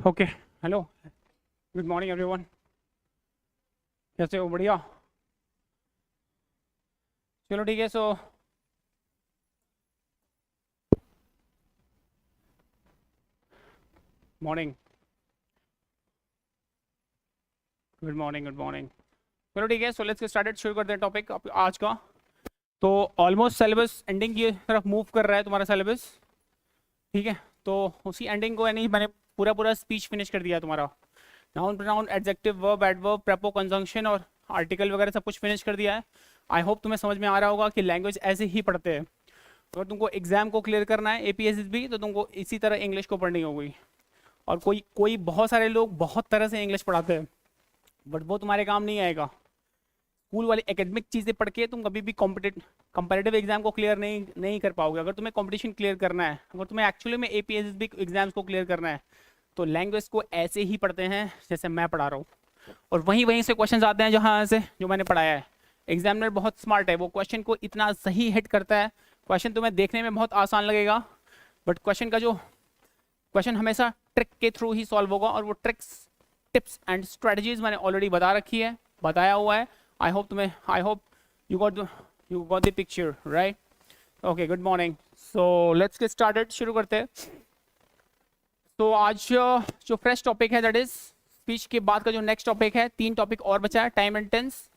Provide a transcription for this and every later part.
Okay, hello, good morning everyone. कैसे हो? बढ़िया। चलो ठीक है। Morning, good morning, good morning. चलो ठीक है, लेट्स गेट स्टार्टेड। शुरू करते हैं टॉपिक आज का। तो ऑलमोस्ट सिलेबस एंडिंग की तरफ मूव कर रहा है तुम्हारा सिलेबस। ठीक है, तो उसी एंडिंग को यानी मैंने पूरा पूरा स्पीच फिनिश कर दिया है तुम्हारा। Noun, pronoun, adjective, verb, adverb, prepo, conjunction और आर्टिकल वगैरह सब कुछ फिनिश कर दिया है। आई होप तुम्हें समझ में आ रहा होगा कि लैंग्वेज ऐसे ही पढ़ते हैं। अगर तुमको एग्जाम को क्लियर करना है एपीएसएसबी, तो तुमको इसी तरह इंग्लिश को पढ़नी होगी। और कोई कोई बहुत सारे लोग बहुत तरह से इंग्लिश पढ़ाते हैं, बट वो तुम्हारे काम नहीं आएगा। स्कूल वाली एकेडमिक चीज़ें पढ़ के तुम कभी भी कंपेरेटिव एग्जाम को क्लियर नहीं नहीं कर पाओगे। अगर तुम्हें कंपटीशन क्लियर करना है, अगर तुम्हें एक्चुअली में एपीएसएसबी एग्जाम्स को क्लियर करना है, तो लैंग्वेज को ऐसे ही पढ़ते हैं जैसे मैं पढ़ा रहा हूँ। और वहीं वहीं से क्वेश्चन आते हैं जहाँ से जो मैंने पढ़ाया है। एग्जामिनर बहुत स्मार्ट है, वो क्वेश्चन को इतना सही हिट करता है। क्वेश्चन तुम्हें देखने में बहुत आसान लगेगा, बट क्वेश्चन हमेशा ट्रिक के थ्रू ही सॉल्व होगा। और वो ट्रिक्स, टिप्स एंड स्ट्रेटजीज मैंने ऑलरेडी बताया हुआ है। I hope you got the picture, right? Okay, good morning. So let's get started. शुरू करते हैं। तो आज जो फ्रेश टॉपिक है, दैट इज स्पीच के बाद का जो नेक्स्ट टॉपिक है। 3 टॉपिक और बचा है, time and tense,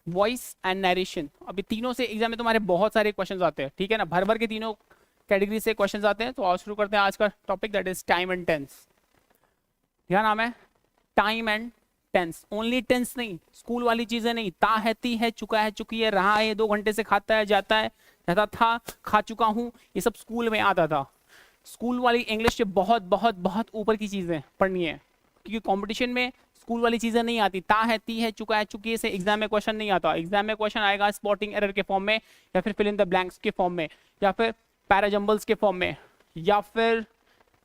voice and narration. अभी तीनों से एग्जाम में तुम्हारे बहुत सारे क्वेश्चंस आते हैं, ठीक है ना? भर भर के तीनों कैटेगरी से क्वेश्चंस आते हैं। तो आज शुरू करते हैं आज का topic, that is time and tense. क्या नाम है? Time and tense. Only tense नहीं, स्कूल वाली चीजें नहीं। ता है, ती है, चुका है, चुकी है, रहा है, 2 घंटे से खाता है, जाता है, जाता था, खा चुका हूं, ये सब स्कूल में आता था। स्कूल वाली इंग्लिश से बहुत बहुत बहुत ऊपर की चीजें पढ़नी है, क्योंकि कंपटीशन में स्कूल वाली चीजें नहीं आती। ता है, ती है, चुका है, चुकी है से एग्जाम में क्वेश्चन नहीं आता। एग्जाम में क्वेश्चन आएगा स्पॉटिंग एरर के फॉर्म में, या फिर फिल इन द ब्लैंक्स के फॉर्म में, या फिर पैराजम्बल्स के फॉर्म में, या फिर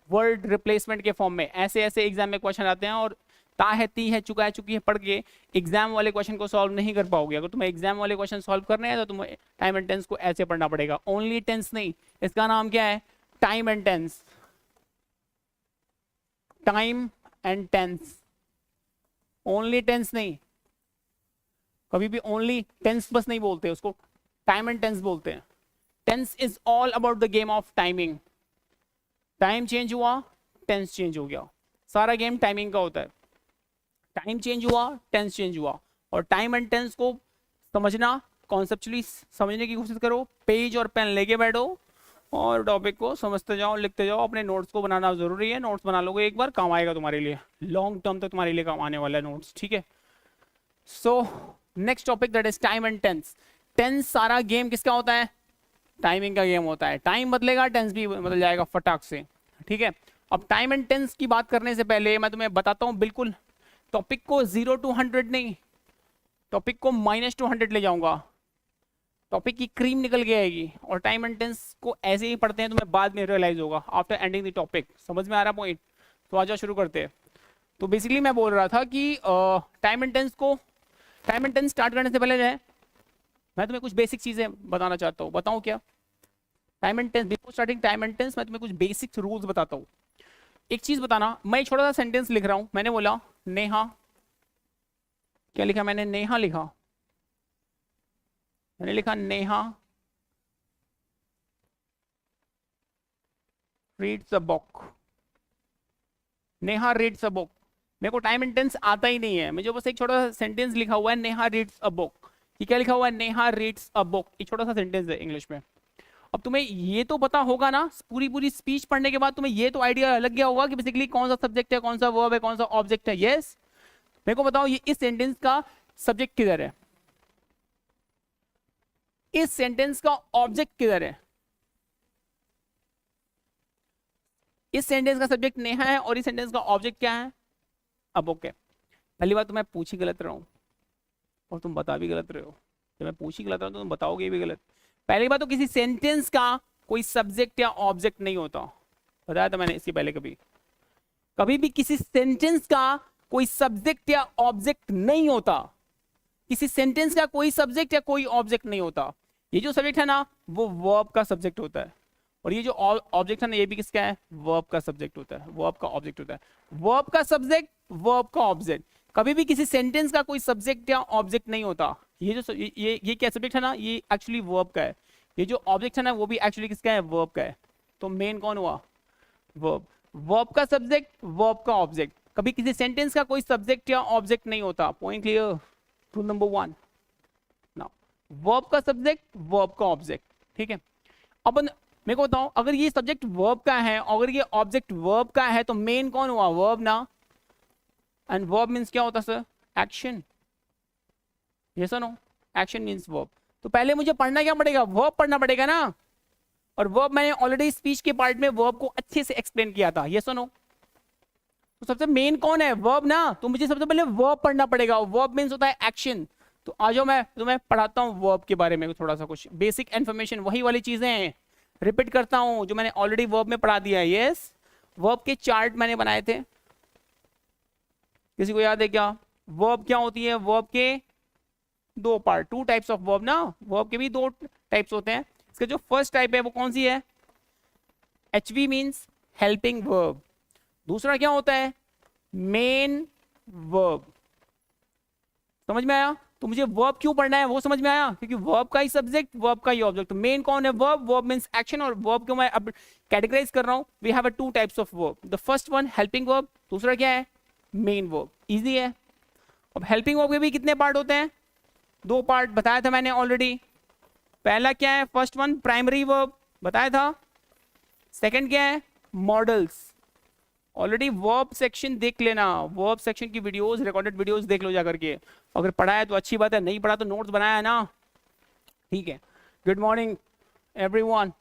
वर्ड रिप्लेसमेंट के फॉर्म में। ऐसे ऐसे एग्जाम में क्वेश्चन आते हैं। और ता है, ती है, चुका है, चुकी है पढ़ के एग्जाम वाले क्वेश्चन को सॉल्व नहीं कर पाओगे। अगर तुम्हें एग्जाम वाले क्वेश्चन सॉल्व करने हैं, तो तुम्हें टाइम एंड टेंस को ऐसे पढ़ना पड़ेगा। ओनली टेंस नहीं, इसका नाम क्या है? Time and tense. Time and tense, only tense नहीं। कभी भी ओनली टेंस बस नहीं बोलते उसको, टाइम एंड टेंस बोलते हैं। Tense is all about the game of timing. Time change हुआ, टेंस चेंज हो गया। सारा गेम टाइमिंग का होता है। टाइम चेंज हुआ, टेंस चेंज हुआ। और टाइम एंड टेंस को समझना, कॉन्सेप्चुअली समझने की कोशिश करो। पेज और पेन लेके बैठो और टॉपिक को समझते जाओ, लिखते जाओ। अपने नोट्स को बनाना जरूरी है। नोट्स बना लोगे एक बार, काम आएगा तुम्हारे लिए, लॉन्ग टर्म तक तुम्हारे लिए काम आने वाला है नोट्स, ठीक है? So next topic, that is time and tense. Tense, सारा गेम किसका होता है? टाइमिंग का गेम होता है। टाइम बदलेगा, टेंस भी बदल जाएगा फटाक से, ठीक है? अब टाइम एंड टेंस की बात करने से पहले मैं तुम्हें बताता हूं, बिल्कुल टॉपिक को 0 to 100 नहीं, टॉपिक को -200 ले जाऊंगा। टॉपिक की क्रीम निकल के आएगी। और टाइम एंड टेंस को ऐसे ही पढ़ते हैं, तुम्हें बाद में रियलाइज होगा आफ्टर एंडिंग द टॉपिक। समझ में आ रहा पॉइंट? तो आजा शुरू करते हैं। तो बेसिकली मैं बोल रहा था कि टाइम एंड टेंस स्टार्ट करने से पहले जो है, मैं तुम्हें कुछ बेसिक चीजें बताना चाहता हूँ। बताऊँ क्या? Time and tense, before starting time and tense मैं तुम्हें कुछ बेसिक रूल्स बताता हूँ। एक चीज बताना, मैं एक छोटा सा सेंटेंस लिख रहा हूँ। मैंने बोला नेहा, क्या लिखा मैंने? नेहा लिखा। मैंने लिखा Neha reads a book. Neha reads a book. मेरे को टाइम एंड टेंस आता ही नहीं है, मुझे बस एक छोटा सा सेंटेंस लिखा हुआ है, नेहा रीड्स अ बुक। ये क्या लिखा हुआ है? Neha reads a book. एक छोटा सा सेंटेंस है इंग्लिश में। अब तुम्हें ये तो पता होगा ना, पूरी पूरी स्पीच पढ़ने के बाद तुम्हें ये तो आइडिया लग गया होगा कि बेसिकली कौन सा सब्जेक्ट है, कौन सा वर्ब है, कौन सा ऑब्जेक्ट है। यस, मेरे को बताओ, ये इस सेंटेंस का सब्जेक्ट किधर है? इस सेंटेंस का ऑब्जेक्ट किधर है? इस सेंटेंस का सब्जेक्ट नेहा है और इस सेंटेंस का ऑब्जेक्ट क्या है? अब ओके, पहली बात तो मैं पूछ ही गलत रहा हूं और तुम बता भी गलत रहे हो। जब मैं पूछ ही गलत रहा हूं तो तुम बताओगे भी गलत। पहली बात तो किसी सेंटेंस का कोई सब्जेक्ट या ऑब्जेक्ट नहीं होता। बताया था मैंने इसके पहले। कभी भी किसी सेंटेंस का कोई सब्जेक्ट या ऑब्जेक्ट नहीं होता। किसी सेंटेंस का कोई सब्जेक्ट या कोई ऑब्जेक्ट नहीं होता। ये जो सब्जेक्ट है ना, वो वर्ब का सब्जेक्ट होता है। और ये जो ऑब्जेक्ट है ना, ये भी किसका है? वर्ब का सब्जेक्ट होता है, वर्ब का ऑब्जेक्ट होता है। वर्ब का सब्जेक्ट, वर्ब का ऑब्जेक्ट। कभी भी किसी सेंटेंस का कोई सब्जेक्ट या ऑब्जेक्ट नहीं होता। ये जो ये क्या सब्जेक्ट है ना, ये एक्चुअली वर्ब का है। ये जो ऑब्जेक्ट है ना, वो भी एक्चुअली किसका है? वर्ब का है। तो मेन कौन हुआ? वर्ब। वर्ब का सब्जेक्ट, वर्ब का ऑब्जेक्ट। कभी किसी सेंटेंस का कोई सब्जेक्ट या ऑब्जेक्ट नहीं होता। Point clear? Rule number 1। Now verb का सब्जेक्ट, वर्ब का ऑब्जेक्ट। ठीक है, अब मेरे को बताओ, अगर ये सब्जेक्ट वर्ब का है, अगर ये ऑब्जेक्ट वर्ब का है, तो मेन कौन हुआ? वर्ब ना। एंड वर्ब मीन्स क्या होता है सर? एक्शन। यस और नो? Action means verb. तो पहले मुझे पढ़ना क्या पड़ेगा? वर्ब पढ़ना पड़ेगा ना। और वर्ब मैंने ऑलरेडी स्पीच के पार्ट में वर्ब को अच्छे से एक्सप्लेन किया था। यस और नो? तो सबसे मेन कौन है? वर्ब ना। तो मुझे सबसे पहले वर्ब पढ़ना पड़ेगा। वर्ब मीन्स होता है एक्शन। तो आ जाओ, मैं तुम्हें पढ़ाता हूँ वर्ब के बारे में थोड़ा सा, कुछ बेसिक इन्फॉर्मेशन, वही वाली चीजें हैं रिपीट करता हूँ जो मैंने ऑलरेडी वर्ब में पढ़ा दिया है। यस, वर्ब के चार्ट मैंने बनाए थे, किसी को याद है क्या? वर्ब क्या होती है? वर्ब के दो पार्ट, 2 टाइप्स ऑफ वर्ब ना। वर्ब के भी 2 टाइप्स होते हैं। इसका जो फर्स्ट टाइप है वो कौन सी है? HV means helping verb. दूसरा क्या होता है? Main verb. समझ में आया? तो मुझे वर्ब क्यों पढ़ना है वो समझ में आया, क्योंकि वर्ब का ही सब्जेक्ट, वर्ब का ही ऑब्जेक्ट। तो मेन कौन है? वर्ब। Verb means action. और वर्ब को मैं अब कैटेगराइज कर रहा हूं। We have 2 types of verb. The first one helping verb, दूसरा क्या है? Main verb. इजी है। अब हेल्पिंग वर्ब के भी कितने पार्ट होते हैं? 2 पार्ट बताया था मैंने ऑलरेडी। पहला क्या है? फर्स्ट वन प्राइमरी वर्ब बताया था। सेकंड क्या है? मॉडल्स। ऑलरेडी वर्ब सेक्शन देख लेना, वर्ब सेक्शन की वीडियोस, रिकॉर्डेड वीडियोस देख लो जाकर के। अगर पढ़ा है तो अच्छी बात है, नहीं पढ़ा तो नोट्स बनाया है ना। ठीक है, good morning everyone.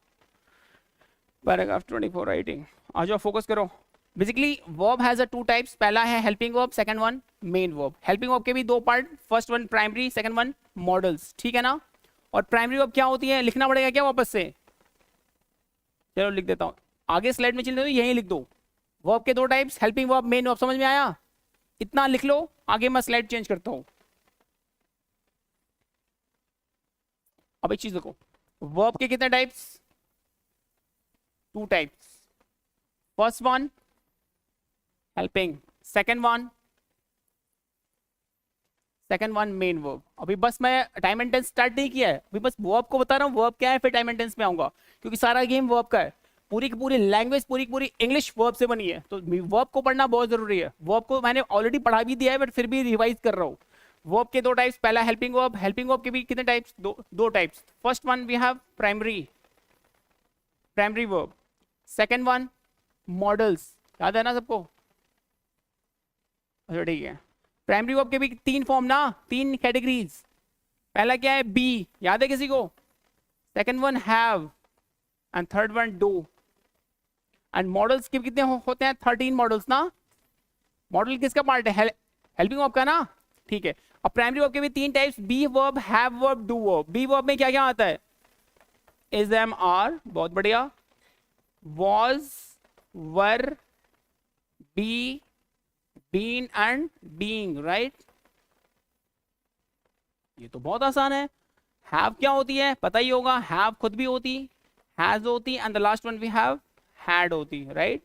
Paragraph 24 writing. आ जाओ, फोकस करो। Basically verb has 2 types. पहला है helping verb, second one main verb. Helping verb के भी 2 part, first one primary, second one models. ठीक है ना? और प्राइमरी वर्ब क्या होती है? लिखना पड़ेगा क्या वापस से? चलो लिख देता हूँ, आगे स्लाइड में चलते हो, यही लिख दो। वर्ब के 2 types, helping verb, main verb. समझ में आया? इतना लिख लो, आगे मैं स्लाइड चेंज करता हूं। अब एक चीज देखो, वर्ब के कितने types? 2 types. First one helping, second one main verb. अभी बस मैं टाइम एंड टेंस स्टार्ट नहीं किया है, अभी बस वर्ब को बता रहा हूँ वर्ब क्या है, फिर टाइम एंड टेंस में आऊंगा, क्योंकि सारा गेम वर्ब का है। पूरी की पूरी लैंग्वेज, पूरी की पूरी इंग्लिश वर्ब से बनी है, तो वर्ब को पढ़ना बहुत जरूरी है। वर्ब को मैंने ऑलरेडी पढ़ा भी दिया है, बट फिर भी रिवाइज कर रहा हूँ। वर्ब के 2 टाइप्स, पहला हेल्पिंग वर्ब। हेल्पिंग वर्ब के भी कितने types? 2 types. First one we have primary verb, second one modals. याद है ना सबको? अच्छा ठीक है। प्राइमरी वर्ब के भी 3 फॉर्म ना, 3 कैटेगरीज। पहला क्या है? बी, याद है किसी को? Second one have, and third one do. And models के कितने होते हैं? 13 मॉडल्स ना। मॉडल किसका पार्ट है? हेल्पिंग वर्ब का ना। ठीक है। अब प्राइमरी वर्ब के भी 3 types, be verb, have verb, do verb. Be verb में क्या क्या आता है? इज, एम, आर, बहुत बढ़िया। Was, were, be, been and being, right? ये तो बहुत आसान है। हैव क्या होती है? पता ही होगा, हैव खुद भी होती, हैज होती, and the last one we have had होती, राइट?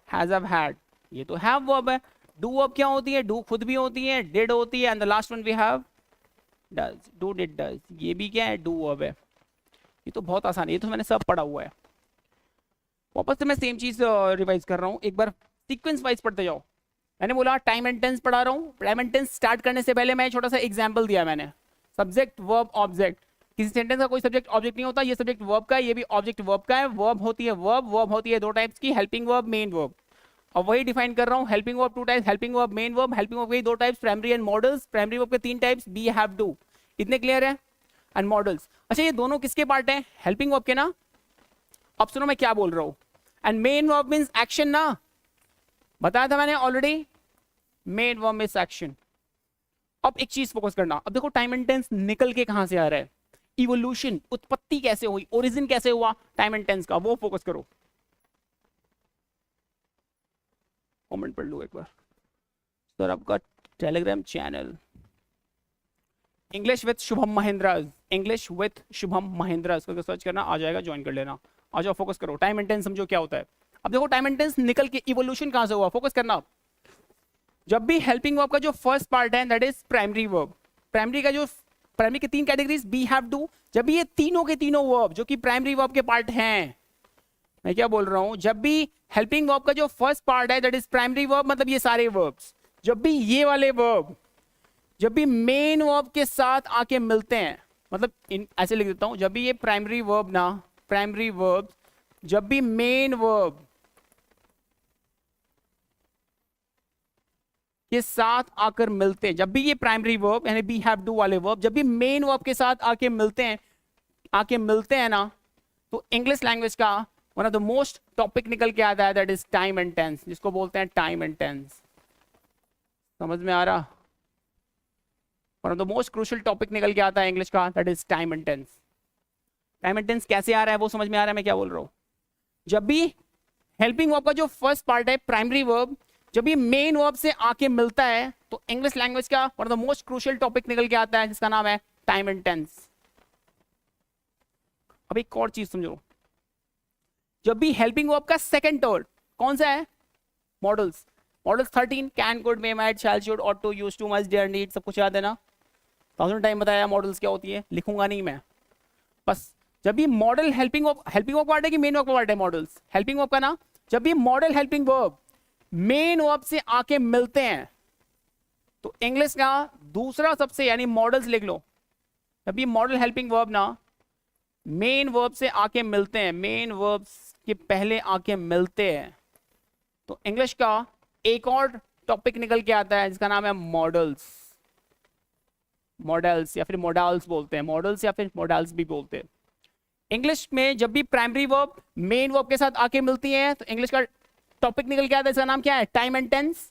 हैज, हैव, हैड, ये तो हैव वर्ब है। डू वर्ब क्या होती है? डू खुद भी होती है, डिड होती है, and the last one we have does. Do, did, does, ये भी क्या है? डू वर्ब है। ये तो बहुत आसान है, ये तो मैंने सब पढ़ा हुआ है। वापस से मैं सेम चीज रिवाइज कर रहा हूँ, एक बार सीक्वेंस वाइज पढ़ते जाओ। मैंने बोला टाइम एंड टेंस पढ़ा रहा हूँ। टाइम एंड टेंस स्टार्ट करने से पहले मैं छोटा सा एग्जाम्पल दिया मैंने। Subject, verb, object. किसी सेंटेंस का कोई सब्जेक्ट ऑब्जेक्ट नहीं होता, ये सब्जेक्ट वर्ब का है, ये भी ऑब्जेक्ट वर्ब का है। वर्ब होती है वर्ब, वर्ब होती है 2 टाइप्स की, हेल्पिंग वर्ब, मेन वर्ब। और वही डिफाइन कर रहा हूँ, helping verb 2 types, helping verb, main verb. Helping verb के 2 types, primary and models. Primary verb के 3 टाइप्स, बी, हैव, डू। इतने क्लियर है? And models. अच्छा, ये दोनों किसके पार्ट है? हेल्पिंग वर्ब के ना। अब सुनो मैं क्या बोल रहा हूँ। And main verb means action ना, बताया था मैंने already. Main verb means action. अब एक चीज फोकस करना। अब देखो टाइम एंड टेंस निकल के कहां से आ रहा है? इवोल्यूशन, उत्पत्ति कैसे हुई, ओरिजिन कैसे हुआ टाइम एंड टेंस का, वो फोकस करो। कमेंट पढ़ लो एक बार। सर आपका Telegram channel English with Shubham Mahindra, English with Shubham Mahindra करके सर्च करना, आ जाएगा, ज्वाइन कर लेना। आ जाओ फोकस करो, टाइम एंड टेंस समझो क्या होता है। अब देखो टाइम एंड टेंस निकल के इवोल्यूशन कहां से हुआ, फोकस करना। जब भी हेल्पिंग वर्ब का जो फर्स्ट पार्ट है that is primary verb, primary का जो प्राइमरी के तीन कैटेगरीज बी हैव डू, जब भी ये तीनों के तीनों वर्ब जो कि प्राइमरी वर्ब के पार्ट हैं, मैं क्या बोल रहा हूं, जब भी हेल्पिंग वर्ब का जो फर्स्ट पार्ट है दैट इज प्राइमरी वर्ब, मतलब ये सारे वर्ब्स, जब भी ये वाले वर्ब जब भी मेन वर्ब के साथ आके मिलते हैं, मतलब ऐसे लिख देता हूं, जब भी ये प्राइमरी वर्ब ना, प्राइमरी वर्ब जब भी मेन वर्ब के साथ आकर मिलते हैं, जब भी ये प्राइमरी वर्ब यानी बी हैव डू वाले वर्ब जब भी मेन वर्ब के साथ आके मिलते हैं ना, तो इंग्लिश लैंग्वेज का one of the most topic निकल के आता है that is time and tense, जिसको बोलते हैं टाइम एंड टेंस। समझ में आ रहा? One of the most crucial topic निकल के आता है इंग्लिश का that is time and tense. Time and tense कैसे आ रहा है वो समझ में आ रहा है मैं क्या बोल रहा हूं? जब भी हेल्पिंग वर्ब का जो फर्स्ट पार्ट है प्राइमरी वर्ब जब भी मेन वर्ब से आके मिलता है, तो इंग्लिश लैंग्वेज का one of the most crucial topic निकल के आता है जिसका नाम है टाइम एंड टेंस। अब एक और चीज समझो, जब भी हेल्पिंग वर्ब का सेकंड टर्म कौन सा है, modals, modals 13 can, could, may, might, shall, should, ought to, use to, must, dare, need, सब कुछ याद है ना? 1000 टाइम बताया मॉडल्स क्या होती है, लिखूंगा नहीं मैं बस। जब भी मॉडल हेल्पिंग वर्ब पार्ट है कि मेन वर्ब पार्ट है, मॉडल्स हेल्पिंग वर्ब का ना, जब भी model helping verb main verb से आके मिलते हैं, तो इंग्लिश का दूसरा सबसे यानी मॉडल्स लिख लो, जब भी मॉडल हेल्पिंग वर्ब ना मेन वर्ब से आके मिलते हैं, मेन वर्ब के पहले आके मिलते हैं, तो इंग्लिश का एक और टॉपिक निकल के आता है जिसका नाम है मॉडल्स। मॉडल्स या फिर मॉडल्स बोलते हैं, मॉडल्स या फिर मॉडल्स भी बोलते हैं। इंग्लिश में जब भी प्राइमरी वर्ब मेन वर्ब के साथ आके मिलती है, तो इंग्लिश का टॉपिक निकल के आता है, इसका नाम क्या है, टाइम एंड टेंस।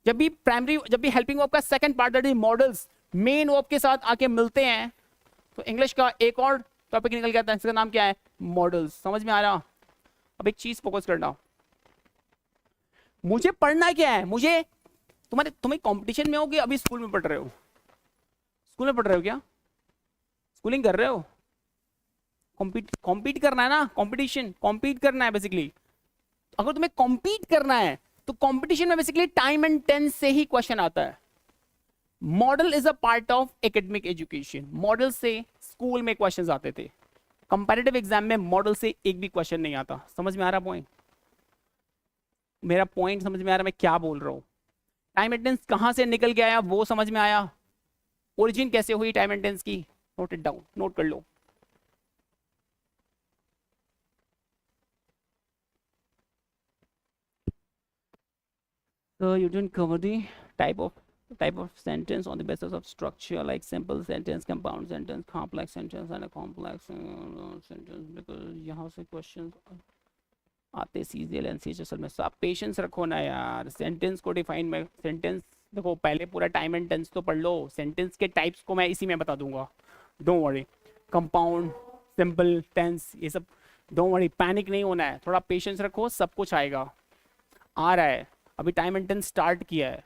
जब भी हेल्पिंग वर्ब का second part that is modals main verb के साथ आके मिलते हैं, तो इंग्लिश का एक और टॉपिक निकल के आता है, इसका नाम क्या है, मॉडल्स। समझ में आ रहा? अब एक चीज फोकस करना, मुझे पढ़ना क्या है, मुझे तुम्हें कंपटीशन में हो कि अभी स्कूल में पढ़ रहे हो? स्कूल में पढ़ रहे हो क्या? स्कूलिंग कर रहे हो? कॉम्पीट करना है ना, कंपटीशन कॉम्पीट करना है बेसिकली। अगर तुम्हें कॉम्पीट करना है तो कंपटीशन में बेसिकली टाइम एंड टेंस से ही क्वेश्चन आता है। Model is a part of academic education, model से स्कूल में क्वेश्चंस आते थे, कंपैरेटिव एग्जाम में मॉडल से एक भी क्वेश्चन नहीं आता। समझ में आ रहा पॉइंट? मेरा पॉइंट समझ में आ रहा मैं क्या बोल रहा हूं? टाइम एंड टेंस कहां से निकल के आया वो समझ में आया, ओरिजिन कैसे हुई टाइम एंड टेंस की, नोट इट डाउन, नोट कर लो। So you didn't cover the type of sentence on the basis of structure, like simple sentence, compound sentence, complex sentence and a complex sentence, because यहाँ से questions आते सीधे lens असल में। सब patience रखो ना यार, सेंटेंस को डिफाइन में, सेंटेंस देखो पहले पूरा टाइम एंड टेंस तो पढ़ लो, सेंटेंस के टाइप्स को मैं इसी में बता दूंगा, don't worry. Compound, simple, tense, ये सब डोंट वरी, पैनिक नहीं होना है, थोड़ा पेशेंस रखो, सब कुछ आएगा, आ रहा है। अभी टाइम एंड टेंस स्टार्ट किया है,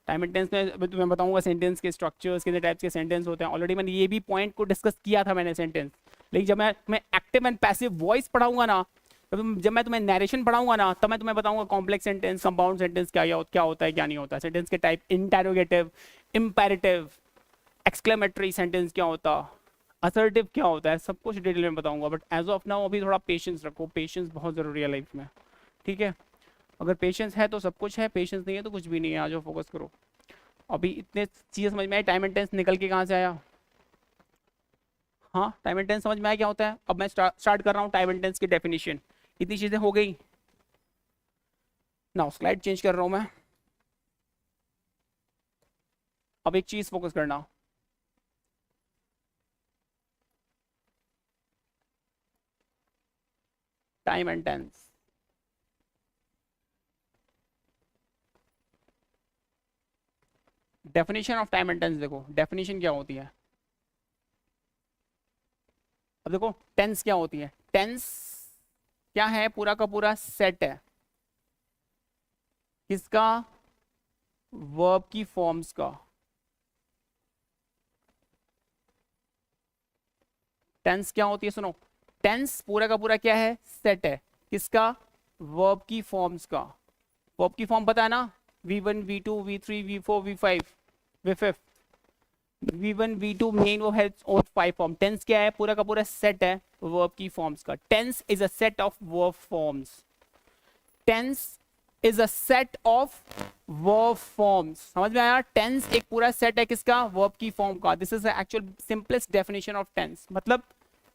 टाइम एंड टेंस में अभी तुम्हें बताऊंगा सेंटेंस के स्ट्रक्चर्स, कितने टाइप्स के सेंटेंस होते हैं। ऑलरेडी मैंने ये भी पॉइंट को डिस्कस किया था मैंने सेंटेंस, लेकिन जब मैं एक्टिव एंड पैसिव वॉइस पढ़ाऊंगा ना, जब मैं तुम्हें नरेशन पढ़ाऊंगा ना, तब मैं तुम्हें बताऊंगा कॉम्प्लेक्स सेंटेंस, कंपाउंड सेंटेंस क्या होता है क्या नहीं होता, सेंटेंस के type, interrogative, imperative, exclamatory sentence क्या होता, असर्टिव क्या होता है, सब कुछ डिटेल में बताऊंगा। बट एज ऑफ नाउ अभी थोड़ा पेशेंस रखो, पेशेंस बहुत जरूरी है लाइफ में, ठीक है? अगर पेशेंस है तो सब कुछ है, पेशेंस नहीं है तो कुछ भी नहीं है। आ जाओ फोकस करो। अभी इतने चीजें समझ में आई, टाइम एंड टेंस निकल के कहाँ से आया? हाँ, टाइम एंड टेंस समझ में आया क्या होता है? अब मैं स्टार्ट कर रहा हूँ टाइम एंड टेंस की डेफिनेशन। इतनी चीजें हो गई ना, स्लाइड चेंज कर रहा हूँ मैं। अब एक चीज फोकस करना, time and tense, definition of time and tense. देखो डेफिनेशन क्या होती है, अब देखो टेंस क्या होती है, टेंस क्या है, पूरा का पूरा सेट है किसका, वर्ब की फॉर्म्स का। टेंस क्या होती है, सुनो, टेंस पूरा का पूरा क्या है, सेट है किसका, वर्ब की फॉर्म्स का। वर्ब की फॉर्म पता है ना, V1 V2 V3 V4 V5 V5 V1 V2 main वो है और 5 फॉर्म। टेंस क्या है, पूरा का पूरा सेट है वर्ब की फॉर्म्स का। Tense is a set of verb forms. Tense is a set of verb forms. समझ में आया, टेंस एक पूरा सेट है किसका, वर्ब की फॉर्म का। This is the actual simplest definition of tense. मतलब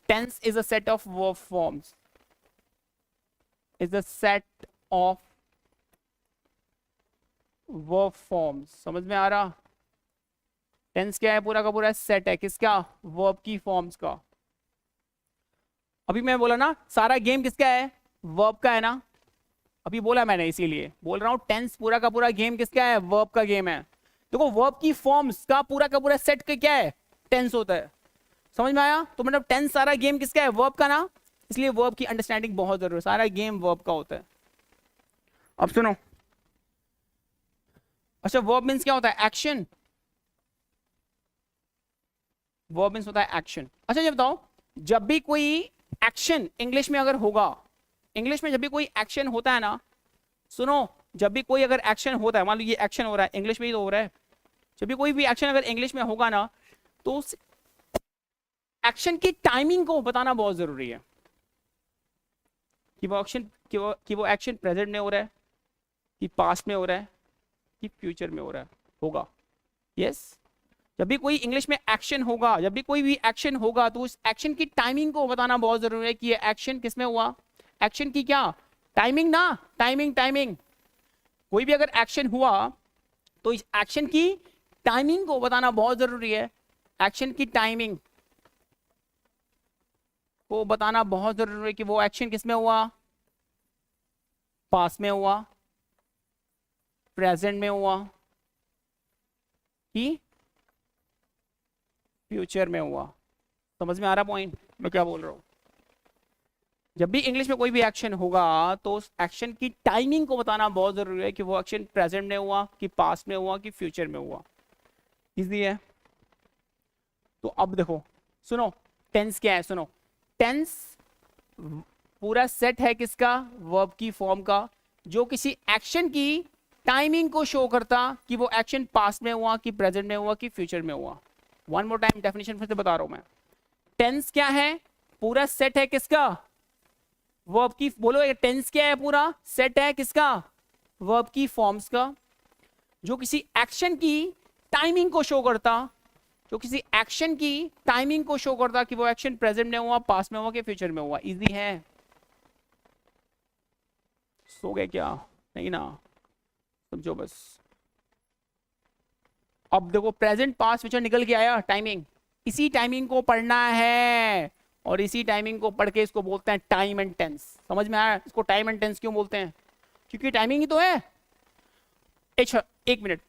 tense is a set of verb forms, is a set of verb forms. समझ में आ रहा, टेंस क्या है, पूरा का पूरा सेट है किसका, वर्ब की फॉर्म्स का। अभी मैं बोला ना सारा गेम किसका है, वर्ब का है ना, अभी बोला मैंने, इसीलिए बोल रहा हूं टेंस पूरा का पूरा गेम किसका है, वर्ब का गेम है। देखो वर्ब की फॉर्म्स का पूरा सेट का क्या है, टेंस होता है। समझ में आया, तो मतलब टेंस सारा गेम किसका है, वर्ब का ना, इसलिए वर्ब की अंडरस्टैंडिंग बहुत जरूरी है। सारा गेम वर्ब का होता है। अब सुनो, अच्छा वर्ब मींस क्या होता है, एक्शन। वर्ब मींस होता है एक्शन। अच्छा ये बताओ, जब भी कोई एक्शन इंग्लिश में अगर होगा, इंग्लिश में जब भी कोई एक्शन होता है ना, सुनो, जब भी कोई अगर एक्शन होता है, मान लो ये एक्शन हो रहा है, इंग्लिश में ही तो हो रहा है। जब भी कोई भी एक्शन अगर इंग्लिश में होगा ना, तो उस एक्शन की टाइमिंग को बताना बहुत जरूरी है कि वो एक्शन कि वो एक्शन प्रेजेंट में हो रहा है, कि पास्ट में हो रहा है, कि फ्यूचर में हो रहा है, होगा। यस, जब भी कोई इंग्लिश में एक्शन होगा, जब भी कोई भी एक्शन होगा, तो उस एक्शन की टाइमिंग को बताना बहुत जरूरी है कि ये एक्शन किस में हुआ, एक्शन की क्या टाइमिंग ना, टाइमिंग कोई भी अगर एक्शन हुआ तो इस एक्शन की टाइमिंग को बताना बहुत जरूरी है। एक्शन की टाइमिंग को बताना बहुत जरूरी है कि वो एक्शन किस में हुआ, पास्ट में हुआ, प्रेजेंट में हुआ, कि फ्यूचर में हुआ। समझ में आ रहा पॉइंट मैं क्या बोल रहा हूं। जब भी इंग्लिश में कोई भी एक्शन होगा तो उस एक्शन की टाइमिंग को बताना बहुत जरूरी है कि वो एक्शन प्रेजेंट में हुआ, कि पास्ट में हुआ, कि फ्यूचर में हुआ। इजी है। तो अब देखो, सुनो टेंस क्या है, सुनो टेंस पूरा सेट है किसका, वर्ब की फॉर्म का, जो किसी एक्शन की टाइमिंग को शो करता कि वो एक्शन पास्ट में हुआ, कि प्रेजेंट में हुआ, कि फ्यूचर में हुआ। वन मोर टाइम डेफिनेशन फिर से बता रहा हूं मैं। टेंस क्या है, पूरा सेट है किसका, वर्ब की, बोलो टेंस क्या है, पूरा सेट है किसका, वर्ब की फॉर्म्स का, जो किसी एक्शन की टाइमिंग को शो करता, जो किसी एक्शन की टाइमिंग को शो करता कि वो एक्शन प्रेजेंट में हुआ, पास्ट में हुआ, कि फ्यूचर में हुआ। इजी है। सो गए क्या, नहीं ना, समझो बस। अब देखो प्रेजेंट पास्ट फ्यूचर निकल के आया, टाइमिंग, इसी टाइमिंग को पढ़ना है, और इसी टाइमिंग को पढ़ के इसको बोलते हैं टाइम एंड टेंस। समझ में आया, इसको टाइम एंड टेंस क्यों बोलते हैं, क्योंकि टाइमिंग ही तो है। एक मिनट,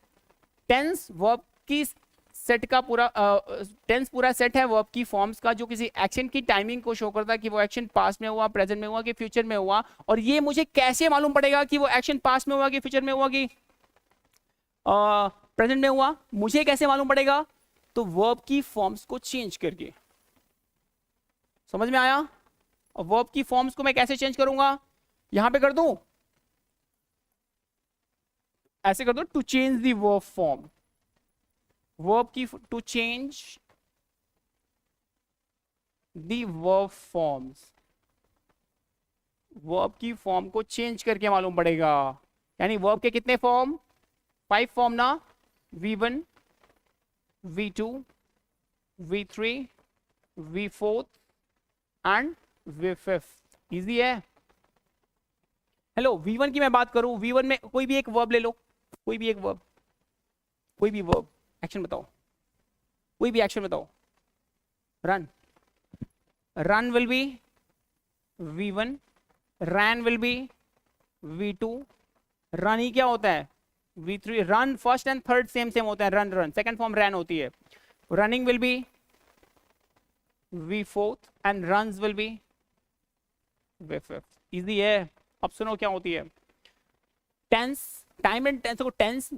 टेंस वर्ब की सेट का पूरा टेंस पूरा सेट है वर्ब की फॉर्म्स का, जो किसी एक्शन की टाइमिंग को शो करता है कि वो एक्शन पास्ट में हुआ, प्रेजेंट में हुआ, कि फ्यूचर में हुआ। और ये मुझे कैसे मालूम पड़ेगा कि वो एक्शन पास्ट में हुआ, कि फ्यूचर में हुआ, कि प्रेजेंट में हुआ, मुझे कैसे मालूम पड़ेगा, तो वर्ब की फॉर्म्स को चेंज करके। समझ में आया, और वर्ब की फॉर्म्स को मैं कैसे चेंज करूंगा, यहां पे कर दूं, ऐसे कर दो, to change the verb form, verb की to change the verb forms, verb की फॉर्म को चेंज करके मालूम पड़ेगा। यानी वर्ब के कितने फॉर्म, 5 फॉर्म ना, V1 V2 V3 V4 and V5। Easy है। हेलो, V1 की मैं बात करूं, V1 में कोई भी एक वर्ब ले लो, कोई भी एक वर्ब, कोई भी वर्ब, एक्शन बताओ, कोई भी एक्शन बताओ। Run, run will be V1, ran will be V2, run ही क्या होता है V3, run first and third same same होता है, run run, second form ran होती है। Running will be V4 and runs will be V5। Easy है। अब सुनो क्या होती है टेंस, टाइम एंड टेंस को टेंस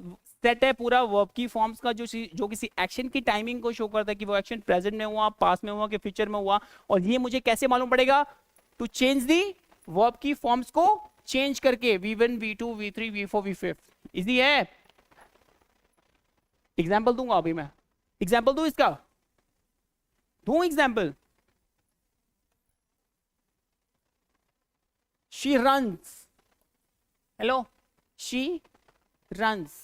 सेट है पूरा वर्ब की फॉर्म्स का, जो किसी एक्शन की टाइमिंग को शो करता है कि वो एक्शन प्रेजेंट में हुआ, पास्ट में हुआ, कि फ्यूचर में हुआ। और ये मुझे कैसे मालूम पड़ेगा? टू चेंज दी वर्ब की फॉर्म्स को चेंज करके, V1 V2 V3 V4 V5। Easy है। एग्जाम्पल दूंगा अभी मैं, एग्जाम्पल दू इसका, दू एग्जाम्पल। She runs, hello, she runs,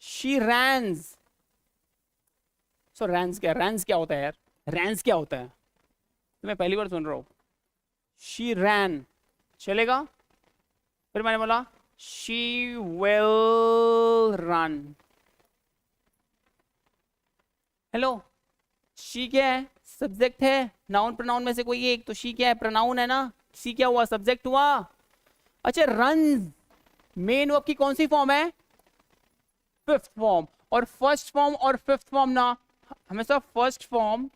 she rans. So rans क्या, रैंस क्या होता है यार, रैंस क्या होता है? तो मैं पहली बार सुन रहा हूं। शी रैन चलेगा, फिर मैंने बोला she will run. Hello, she क्या है? सब्जेक्ट है, नाउन प्रोनाउन में से कोई एक, तो शी क्या है? प्रोनाउन है ना। शी क्या हुआ? सब्जेक्ट हुआ। अच्छा, रन मेन वर्ब की कौन सी फॉर्म है? Fifth form. और फर्स्ट फॉर्म और फिफ्थ फॉर्म ना हमेशा first form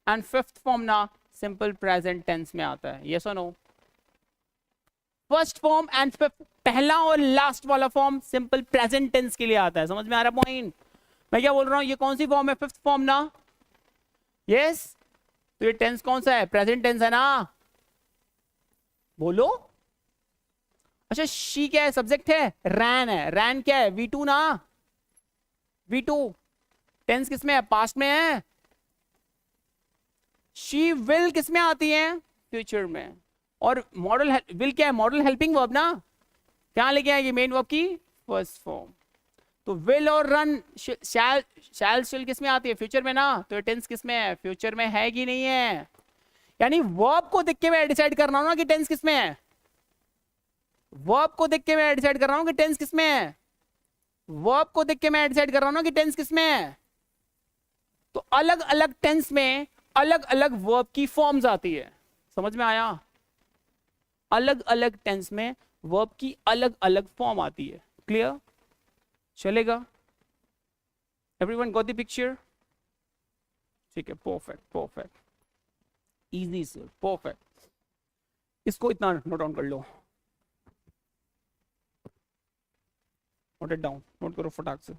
and fifth form ना सिंपल प्रेजेंट टेंस में आता है। यस और no? First form and fifth, पहला और लास्ट वाला फॉर्म सिंपल प्रेजेंट टेंस के लिए आता है। समझ में आ रहा पॉइंट? मैं क्या बोल रहा हूं, ये कौन सी फॉर्म है? फिफ्थ फॉर्म ना। यस, तो ये टेंस कौन सा है? प्रेजेंट टेंस है ना। बोलो। अच्छा, शी क्या है? सब्जेक्ट है। रैन है, रैन क्या है? V2 ना। V2 टेंस किस में है? पास्ट में है। शी विल किस में आती है? फ्यूचर में। और मॉडल विल क्या है? मॉडल हेल्पिंग वर्ब ना। क्या लेके आएगी? मेन वर्ब की फर्स्ट फॉर्म। तो विल और रन, शैल शिल किस में आती है? फ्यूचर में ना। तो टेंस किस में है? फ्यूचर में है कि नहीं है? यानी वर्ब को देख के मैं डिसाइड कर रहा हूं ना कि टेंस किस में है। वर्ब को देख के मैं डिसाइड कर रहा हूं कि टेंस किस में है। वर्ब को देख के मैं डिसाइड कर रहा हूं ना कि टेंस किस में है। तो अलग अलग टेंस में अलग अलग वर्ब की फॉर्म्स आती है। समझ में आया? अलग अलग टेंस में वर्ब की अलग अलग फॉर्म आती है। क्लियर? चलेगा? Everyone got the picture? ठीक है, perfect perfect, easy sir, perfect. इसको इतना नोट डाउन कर लो, नोट इट डाउन, नोट करो फटाक से।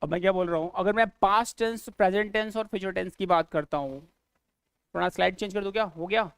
अब मैं क्या बोल रहा हूँ, अगर मैं पास्ट टेंस, प्रेजेंट टेंस और फ्यूचर टेंस की बात करता हूँ, थोड़ा स्लाइड चेंज कर दो, क्या हो गया?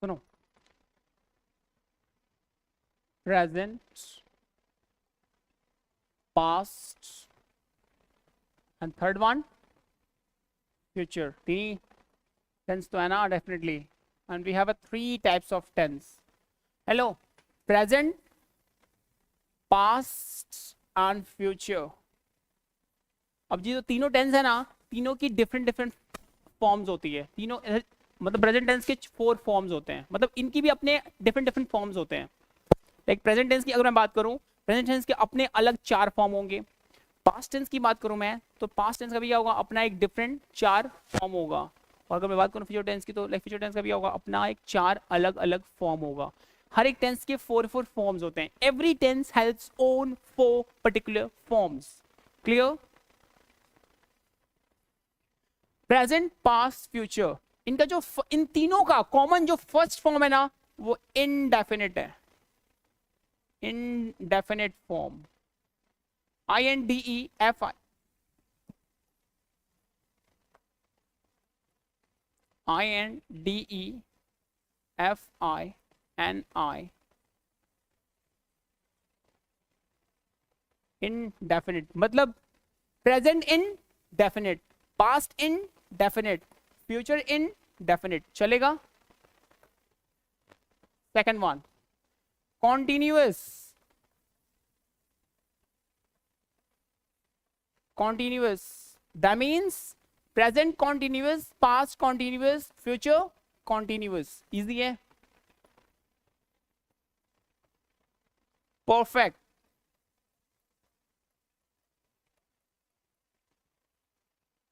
सुनो, present, past and third one future. तीन टेंस तो है ना definitely, and we have a three types of tense. Hello, present, past and future. अब जी, तो तीनों टेंस है ना, तीनों की डिफरेंट डिफरेंट फॉर्म्स होती है। तीनों मतलब प्रेजेंट टेंस के 4 फॉर्म्स होते हैं, मतलब इनकी भी अपने डिफरेंट डिफरेंट फॉर्म्स होते हैं। लाइक प्रेजेंट टेंस की अगर मैं बात करूं, प्रेजेंट टेंस के अपने अलग 4 फॉर्म होंगे। पास्ट टेंस की बात करूं मैं, तो पास्ट टेंस का भी क्या होगा? अपना एक डिफरेंट 4 फॉर्म होगा। और अगर मैं बात करूं फ्यूचर टेंस की, तो लाइक फ्यूचर टेंस का भी होगा अपना एक 4 अलग अलग फॉर्म होगा। हर एक टेंस के 4 फॉर्म्स होते हैं। Every tense has its own 4 particular forms. Clear? Present, past, future, इनका जो इन तीनों का कॉमन जो फर्स्ट फॉर्म है ना, वो इनडेफिनिट है। Indefinite form, INDEFI, INDEFINI, indefinite मतलब present indefinite, past indefinite, future indefinite, चलेगा? Second one continuous, continuous, that means present continuous, past continuous, future continuous, easy है? perfect,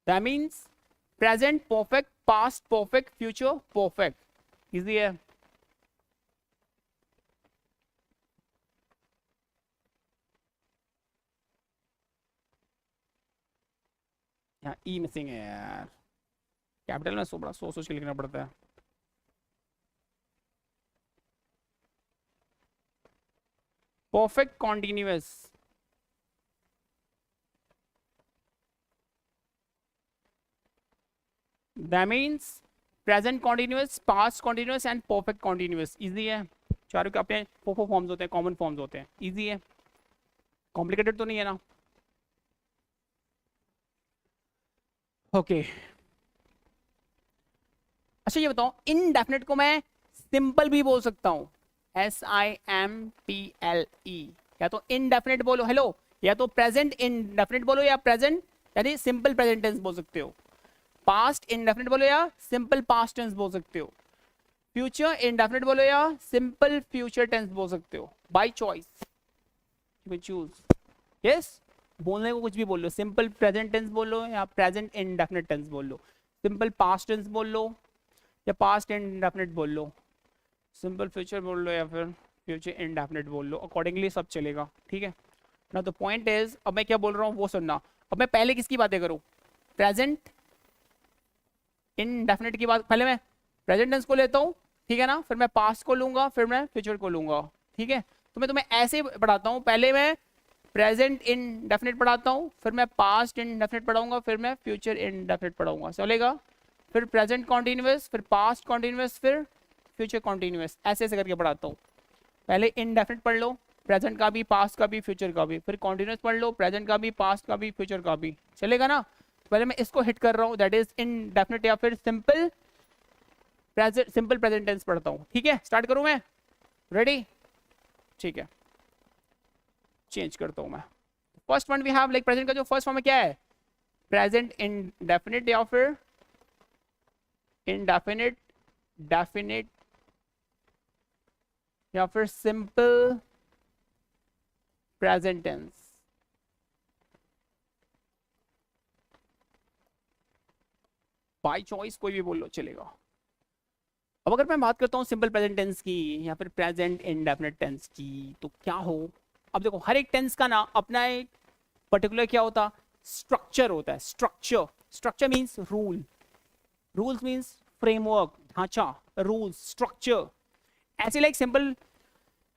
that means present perfect, past perfect, future perfect, easy है? यहाँ ई missing है यार, capital में बड़ा सोच सोच के लिखना पड़ता है। Perfect continuous, that means present continuous, past continuous and perfect continuous, easy है। चारों के अपने फोर फॉर्म्स होते हैं, कॉमन फॉर्म्स होते हैं, इजी है, कॉम्प्लिकेटेड तो नहीं है ना? ओके अच्छा ये बताओ, इनडेफिनेट को मैं सिंपल भी बोल सकता हूं, SIMPLE, या तो इनडेफिनेट बोलो हेलो, या तो प्रेजेंट इनडेफिनेट बोलो, या प्रेजेंट यानी सिंपल प्रेजेंट टेंस बोल सकते हो, पास्ट इनडेफिनेट बोलो या सिंपल पास्ट टेंस बोल सकते हो, फ्यूचर इनडेफिनेट बोलो या सिंपल फ्यूचर टेंस बोल सकते हो, by choice you can choose. Yes, बोलने को कुछ भी बोल लो, सिंपल प्रेजेंट टेंस बोल लो या प्रेजेंट इनडेफिनेट टेंस बोल लो, सिंपल पास्ट टेंस बोल लो या पास्ट इनडेफिनेट बोल लो, सिंपल फ्यूचर बोल लो या फिर फ्यूचर इनडेफिनेट बोल लो, अकॉर्डिंगली सब चलेगा, ठीक है ना? तो पॉइंट इज, अब मैं क्या बोल रहा हूँ वो सुनना। अब मैं पहले किसकी बातें करूँ, प्रेजेंट इनडेफिनेट की बात, पहले मैं प्रेजेंट टेंस को लेता हूँ, ठीक है ना, फिर मैं पास्ट को लूंगा, फिर मैं फ्यूचर को लूंगा, ठीक है? तो मैं तुम्हें ऐसे ही पढ़ाता हूँ, पहले मैं प्रेजेंट इनडेफिनेट पढ़ाता हूँ, फिर मैं पास्ट इनडेफिनेट पढ़ाऊंगा, फिर मैं फ्यूचर इनडेफिनेट पढ़ाऊंगा, चलेगा? फिर प्रेजेंट कॉन्टिन्यूअस, फिर पास्ट कॉन्टिन्यूअस, फिर फ्यूचर कॉन्टिन्यूअस, ऐसे ऐसे करके पढ़ाता हूँ। पहले इनडेफिनेट पढ़ लो, प्रेजेंट का भी, पास्ट का भी, फ्यूचर का भी, फिर कॉन्टिन्यूअस पढ़ लो, प्रेजेंट का भी, पास्ट का भी, फ्यूचर का भी, चलेगा ना? पहले मैं इसको हिट कर रहा हूँ, दैट इज इनडेफिनेट या फिर सिंपल प्रेजेंट टेंस पढ़ता हूँ, ठीक है? स्टार्ट करूँ मैं? रेडी? ठीक है, चेंज करता हूँ मैं। First one we have, like present का जो फर्स्ट फॉर्म है क्या है, प्रेजेंट इनडेफिनेट या फिर इनडेफिनेट, डेफिनेट या फिर simple present tense. By choice कोई भी बोल लो, चलेगा। अब अगर मैं बात करता हूँ सिंपल प्रेजेंट टेंस की या फिर प्रेजेंट इनडेफिनेट टेंस की, तो क्या हो, अब देखो हर एक टेंस का ना अपना एक पर्टिकुलर क्या होता, स्ट्रक्चर होता है। Structure, structure means rule, rules means framework, ढांचा, रूल्स, स्ट्रक्चर। ऐसे लाइक सिंपल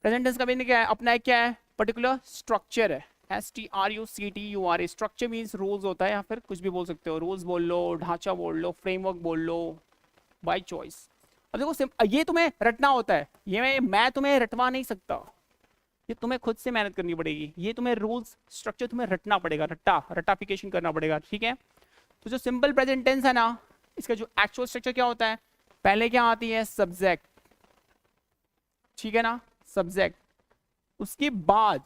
प्रेजेंट टेंस का भी क्या है, अपना एक क्या है, पर्टिकुलर स्ट्रक्चर है, STRUCTURA, स्ट्रक्चर मीन्स रूल्स होता है, या फिर कुछ भी बोल सकते हो, रूल्स बोल लो, ढांचा बोल लो, फ्रेमवर्क बोल लो, बाय चॉइस। अब देखो ये तुम्हें रटना होता है, ये मैं तुम्हें रटवा नहीं सकता, ये तुम्हें खुद से मेहनत करनी पड़ेगी, ये तुम्हें रूल्स स्ट्रक्चर तुम्हें रटना पड़ेगा, रटाफिकेशन करना पड़ेगा, ठीक है? तो जो सिंपल प्रेजेंट टेंस है ना, इसका जो एक्चुअल स्ट्रक्चर क्या होता है, पहले क्या आती है, सब्जेक्ट, ठीक है ना, सब्जेक्ट, उसके बाद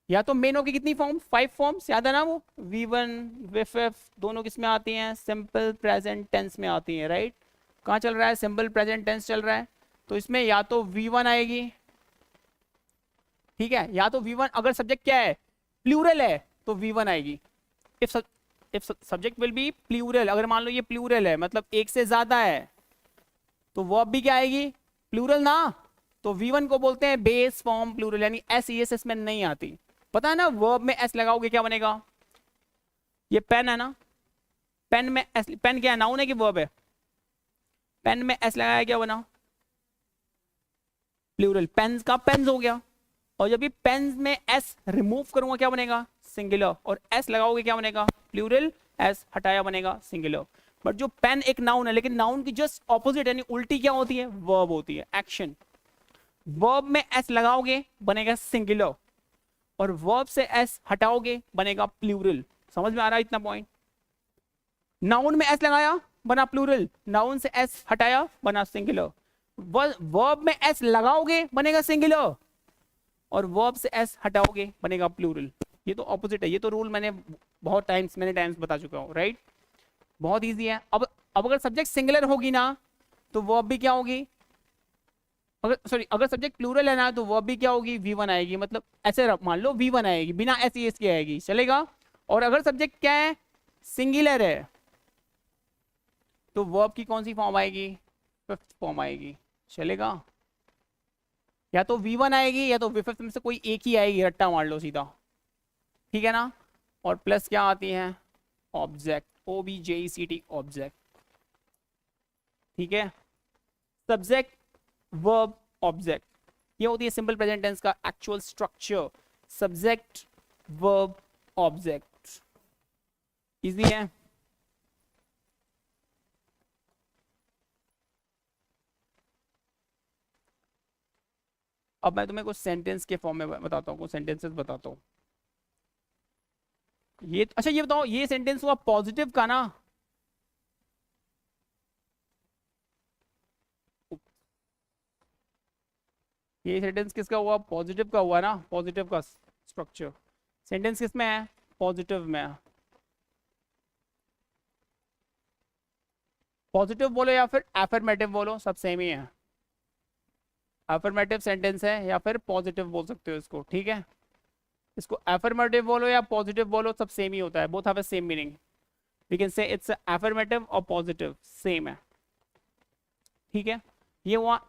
या तो मेन होगी कितनी फॉर्म, 5 फॉर्म्स, याद है ना वो, V1 VF दोनों किस में आती हैं, सिंपल प्रेजेंट टेंस में आती हैं, राइट? कहाँ चल रहा है, सिंपल प्रेजेंट टेंस चल रहा है, तो इसमें या तो V1 आएगी, ठीक है, या तो V1, अगर सब्जेक्ट क्या है, प्लूरल है, तो V1 आएगी। If subject will be plural, अगर मान लो ये प्लूरल है, मतलब एक से ज्यादा है, तो वर्ब भी क्या आएगी, प्लूरल ना, तो V1 को बोलते हैं बेस फॉर्म प्लूरल, यानी SES में नहीं आती। पता है ना, वर्ब में S लगाओगे क्या बनेगा, ये पेन है ना, पेन में S, पेन क्या है, नाउन है कि वर्ब है, पेन में S लगाया क्या बना, प्लूरल, पेन्स का पेन्स हो गया। और जब भी पेन्स में S रिमूव करूंगा क्या बनेगा, सिंगुलर, और S लगाओगे क्या बनेगा, प्लूरल, S हटाया बनेगा सिंगुलर। बट जो पेन एक नाउन है, लेकिन नाउन की जस्ट ऑपोजिट यानी उल्टी क्या होती है, वर्ब होती है, एक्शन। वर्ब में S लगाओगे बनेगा सिंगुलर, और वर्ब से एस हटाओगे बनेगा प्लूरल। समझ में आ रहा है इतना पॉइंट? नाउन में एस लगाया बना प्लूरल, नाउन से एस हटाया बना सिंगुलर। वर्ब में एस लगाओगे बनेगा सिंगुलर, और वर्ब से एस हटाओगे बनेगा प्लूरल। ये तो ऑपोजिट है, ये तो रूल मैंने बहुत टाइम्स बता चुका हूँ, राइट? बहुत इजी है। अब अगर सब्जेक्ट सिंगुलर होगी ना तो वर्ब भी क्या होगी, अगर सब्जेक्ट प्लूरल है ना तो वर्ब भी क्या होगी, V1 आएगी। मतलब ऐसे मान लो V1 आएगी, बिना एस की आएगी, चलेगा? और अगर सब्जेक्ट क्या है, सिंगुलर है, तो वर्ब की कौन सी फॉर्म आएगी, फिफ्थ फॉर्म आएगी, चलेगा? या तो V1 आएगी या तो फिफ्थ में से कोई एक ही आएगी, रट्टा मार लो सीधा, ठीक है ना? और प्लस क्या आती है, ऑब्जेक्ट, OBJECT ऑब्जेक्ट, ठीक है? सब्जेक्ट वर्ब ऑब्जेक्ट, ये होती है सिंपल प्रेजेंट टेंस का actual structure, subject verb object. Easy है। अब मैं तुम्हें कुछ सेंटेंस के फॉर्म में बताता हूँ, कुछ सेंटेंसेस बताता हूँ। ये अच्छा ये बताओ, ये सेंटेंस हुआ पॉजिटिव का ना? ये सेंटेंस किसका हुआ, पॉजिटिव का हुआ ना? पॉजिटिव का स्ट्रक्चर सेंटेंस किस में है, पॉजिटिव में है। पॉजिटिव बोलो या फिर एफर्मेटिव बोलो, सब सेम ही है। एफर्मेटिव सेंटेंस है या फिर पॉजिटिव बोल सकते हो इसको, ठीक है? इसको एफर्मेटिव बोलो या पॉजिटिव बोलो, सब सेम ही होता है, both have a same meaning. We can say it's affirmative और पॉजिटिव, सेम है, ठीक है? ये हुआ।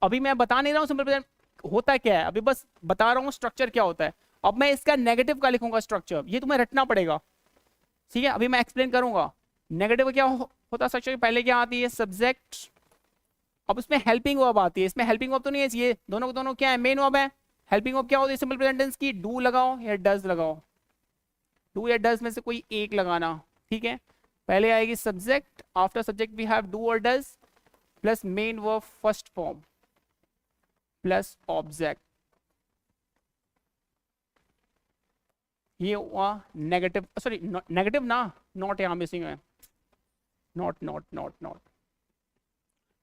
अभी मैं बता नहीं रहा हूँ सिंपल प्रेजेंट होता क्या है, अभी बस बता रहा हूँ स्ट्रक्चर क्या होता है। अब मैं इसका नेगेटिव का लिखूंगा स्ट्रक्चर, ये तुम्हें रटना पड़ेगा, ठीक है? अभी मैं एक्सप्लेन करूंगा नेगेटिव क्या होता है स्ट्रक्चर। पहले क्या आती है, सब्जेक्ट, अब इसमें हेल्पिंग वर्ब आती है। इसमें हेल्पिंग वर्ब तो नहीं है, ये दोनों को दोनों क्या है, मेन वर्ब है। हेल्पिंग वर्ब क्या होती है सिंपल प्रेजेंट टेंस की, डू लगाओ या डज लगाओ, डू या डज में से कोई एक लगाना, ठीक है? पहले आएगी subject, after subject we have do और does, plus main verb first form, plus object. ये हुआ नेगेटिव, सॉरी नेगेटिव ना, नॉट यहाँ मिसिंग है, not not not not,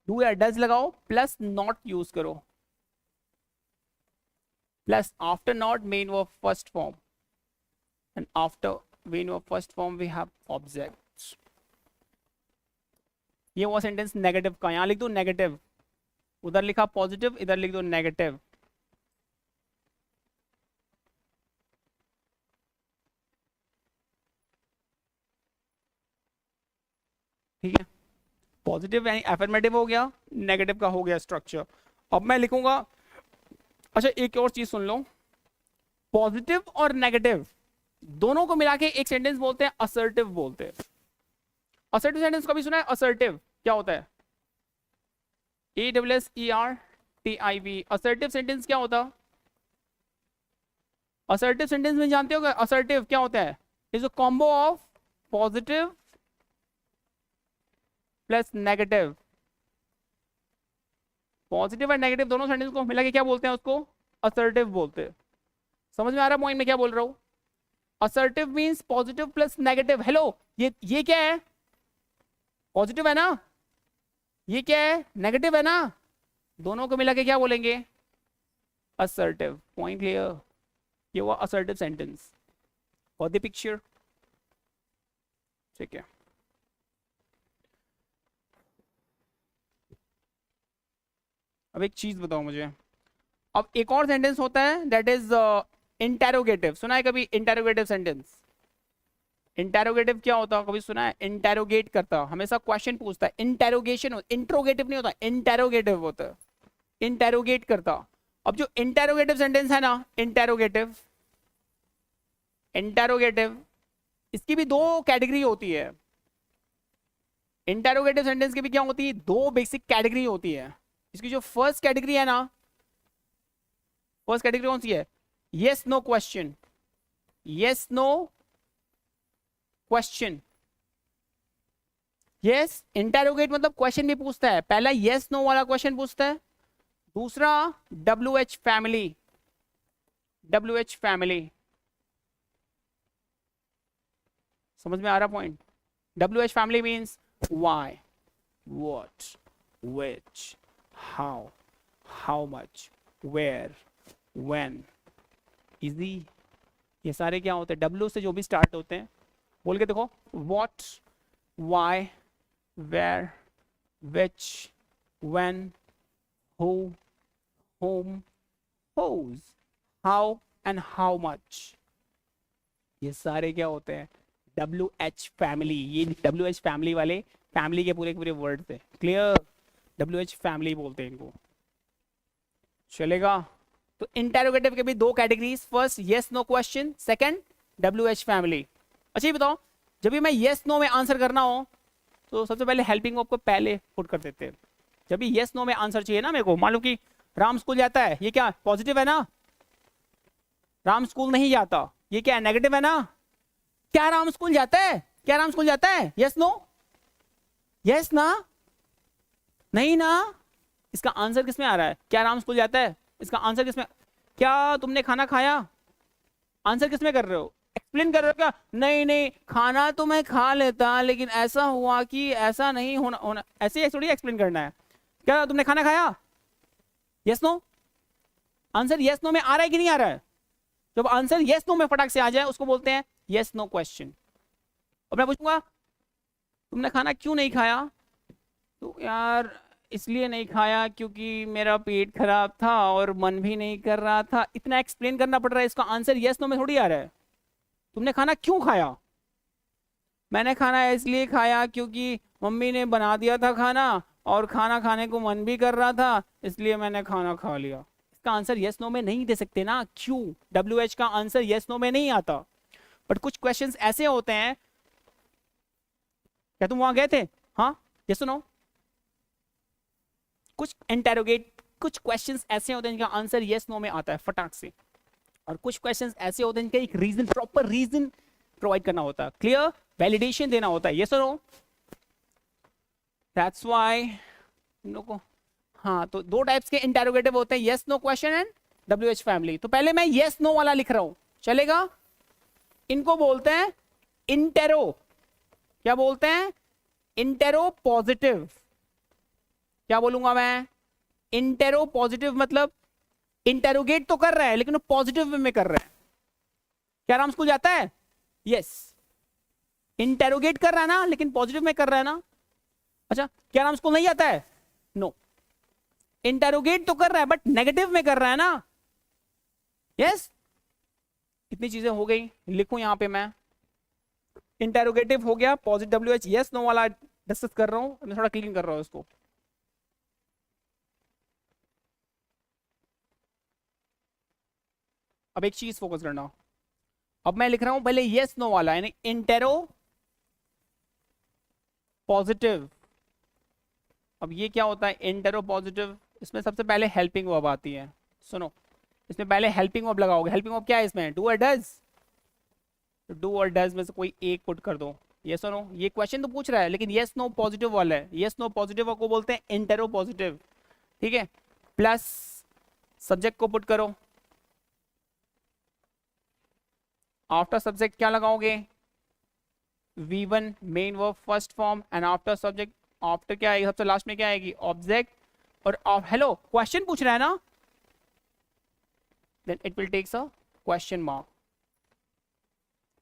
do या डज लगाओ प्लस नॉट यूज करो, plus after not main verb first form, and after main verb first form we have object. ये वो सेंटेंस नेगेटिव का, यहां लिख दो नेगेटिव, उधर लिखा पॉजिटिव, इधर लिख दो नेगेटिव। ठीक है, पॉजिटिव यानी एफर्मेटिव हो गया, नेगेटिव का हो गया स्ट्रक्चर। अब मैं लिखूंगा, अच्छा एक और चीज सुन लो, पॉजिटिव और नेगेटिव दोनों को मिला के एक सेंटेंस बोलते हैं असर्टिव बोलते हैं। असर्टिव सेंटेंस कभी सुना है? असर्टिव क्या होता है, ASSERTIV, असर्टिव सेंटेंस क्या होता? असर्टिव सेंटेंस में जानते हो असर्टिव क्या होता है, is a combo of positive plus negative. Positive और नेगेटिव दोनों सेंटेंस को मिला के क्या बोलते हैं, उसको असर्टिव बोलते हैं। समझ में आ रहा है पॉइंट में क्या बोल रहा हूं? Assertive means positive plus negative. Hello, ये क्या है, पॉजिटिव है ना, ये क्या है, नेगेटिव है ना, दोनों को मिला के क्या बोलेंगे, असर्टिव। Point clear? ये हुआ assertive sentence. Got the picture? ठीक है, अब एक चीज बताओ मुझे, अब एक और सेंटेंस होता है दैट इज इंटेरोगेटिव। सुना है कभी इंटेरोगेटिव सेंटेंस? इंटेरोगेटिव क्या होता है, कभी सुना है? इंटेरोगेट करता, हमेशा क्वेश्चन पूछता है। इंटेरोगेशन, इंट्रोगेटिव नहीं होता, इंटेरोगेटिव होता है, इंटेरोगेट करता। अब जो इंटेरोगेटिव सेंटेंस है ना, इंटेरोगेटिव इसकी भी दो कैटेगरी होती है। इंटेरोगेटिव सेंटेंस की भी क्या होती है, दो बेसिक कैटेगरी होती है। इसकी जो फर्स्ट कैटेगरी है ना, फर्स्ट कैटेगरी कौन सी है, yes no question, yes no question. Yes interrogate मतलब क्वेश्चन भी पूछता है, पहला यस नो वाला क्वेश्चन पूछता है। दूसरा WH फैमिली, WH फैमिली, समझ में आ रहा point? WH family means why, what, which, how much, where, when, easy। ये सारे क्या होते हैं? W से जो भी स्टार्ट होते हैं, बोल के देखो। what, why, where, which, when, who, whom, whose, how and how much, ये सारे क्या होते हैं? WH family. ये WH फैमिली वाले फैमिली के पूरे पूरे वर्ड थे। क्लियर? WH फैमिली बोलते हैं इनको। चलेगा? तो इंटेरोगेटिव के भी दो categories, first yes no question, second WH family. अच्छा ये बताओ, जब भी मैं यस नो में आंसर करना हो तो सबसे पहले हेल्पिंग वर्ब को पहले पुट कर देते हैं। जब भी यस नो में आंसर चाहिए ना मेरे को, मान लो कि राम स्कूल जाता है, ये क्या पॉजिटिव है ना? राम स्कूल नहीं जाता, ये क्या नेगेटिव है ना? क्या राम स्कूल जाता है? क्या राम स्कूल जाता है? Yes no? यस ना? नहीं ना? इसका आंसर किसमें आ रहा है? क्या राम स्कूल जाता है? इसका आंसर किसमें? क्या तुमने खाना खाया? आंसर किसमें कर रहे हो? एक्सप्लेन कर रहे हो क्या? नहीं नहीं, खाना तो मैं खा लेता, लेकिन ऐसा हुआ कि ऐसा नहीं होना ऐसे ही थोड़ी एक्सप्लेन करना है। क्या तुमने खाना खाया? Yes no? Answer yes no में आ रहा है कि नहीं आ रहा है? जब आंसर यस नो में फटाक से आ जाए उसको बोलते हैं यस नो क्वेश्चन। और मैं पूछूंगा तुमने खाना क्यों नहीं खाया? तो यार इसलिए नहीं खाया क्योंकि मेरा पेट खराब था और मन भी नहीं कर रहा था। इतना एक्सप्लेन करना पड़ रहा है, इसका आंसर यस नो में थोड़ी आ रहा है। तुमने खाना क्यों खाया? मैंने खाना इसलिए खाया क्योंकि मम्मी ने बना दिया था खाना और खाना खाने को मन भी कर रहा था, इसलिए मैंने खाना खा लिया। इसका आंसर यस नो में नहीं दे सकते ना, क्यों? WH का आंसर यस नो में नहीं आता। बट कुछ क्वेश्चंस ऐसे होते हैं, क्या तुम वहां गए थे? हाँ, यस नो? कुछ इंटेरोगेट, कुछ क्वेश्चंस ऐसे होते हैं जिनका आंसर यस नो में आता है फटाक से, और कुछ क्वेश्चंस ऐसे होते हैं जिनका एक रीजन, प्रॉपर रीजन प्रोवाइड करना होता है, क्लियर वैलिडेशन देना होता है। यस और नो? दैट्स व्हाई इन लोगों को, हाँ, तो दो टाइप्स के इंटेरोगेटिव होते हैं, yes no question and WH family. तो पहले मैं यस नो वाला लिख रहा हूं, चलेगा? इनको बोलते हैं इंटेरो, क्या बोलते हैं? Intero positive. क्या बोलूंगा मैं? इंटेरो पॉजिटिव, मतलब इंटेरोगेट तो कर रहा है लेकिन वो पॉजिटिव वे में कर रहा है। क्या राम स्कूल जाता है? यस। इंटेरोगेट कर रहा है ना, लेकिन पॉजिटिव में कर रहा है ना? अच्छा, क्या राम स्कूल नहीं जाता है? नो। इंटेरोगेट तो कर रहा है बट नेगेटिव में कर रहा है ना? यस। इतनी चीजें हो गई, लिखूं यहां पे मैं। इंटेरोगेटिव हो गया, पॉजिटिव WH, यस नो वाला डिस्कस कर रहा हूं मैं, थोड़ा क्लीन कर रहा हूं इसको। अब एक चीज फोकस करना, अब मैं लिख रहा हूं पहले यस नो वाला, यानी इंटेरो पॉजिटिव। अब ये क्या होता है इंटेरो पॉजिटिव? इसमें सबसे पहले हेल्पिंग वर्ब आती है। सुनो, इसमें पहले हेल्पिंग वर्ब लगाओगे। हेल्पिंग वर्ब क्या है इसमें? डू और डज। डू और डज में से कोई एक पुट कर दो। यस और नो? ये क्वेश्चन तो पूछ रहा है लेकिन यस नो पॉजिटिव वाला है। यस नो पॉजिटिव को बोलते हैं इंटेरो पॉजिटिव, ठीक है? प्लस सब्जेक्ट को पुट करो। आफ्टर सब्जेक्ट क्या लगाओगे? V1 main verb first form, and after subject, after क्या आएगी सबसे लास्ट में? क्या आएगी? ऑब्जेक्ट। और हेलो, क्वेश्चन पूछ रहा है ना, then it will takes a question mark.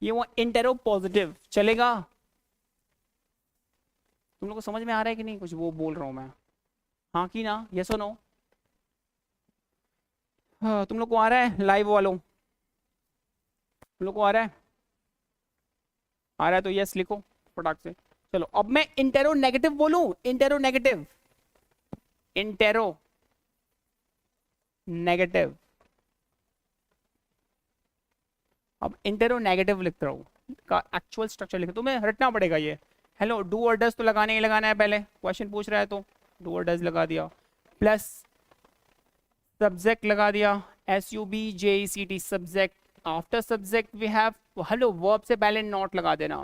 ये वो इंटेरो पॉजिटिव, चलेगा? तुम लोग को समझ में आ रहा है कि नहीं कुछ वो बोल रहा हूं मैं? हाँ कि ना? यस और नो? हाँ, तुम लोग को आ रहा है? लाइव वालों, तुम लोग को आ रहा है? आ रहा है तो यस लिखो फटाक से। चलो, अब मैं इंटेरो नेगेटिव बोलूं? Intero negative, intero negative. अब इंटेरो नेगेटिव लिख रहा हूं का एक्चुअल स्ट्रक्चर लिख, तुम्हें रटना पड़ेगा ये। हेलो, डू और डज तो लगाने ही लगाना है, पहले क्वेश्चन पूछ रहा है तो डू और डज लगा दिया, प्लस सब्जेक्ट लगा दिया, SUBJECT subject. After subject we have, hello, verb से पहले नॉट लगा देना।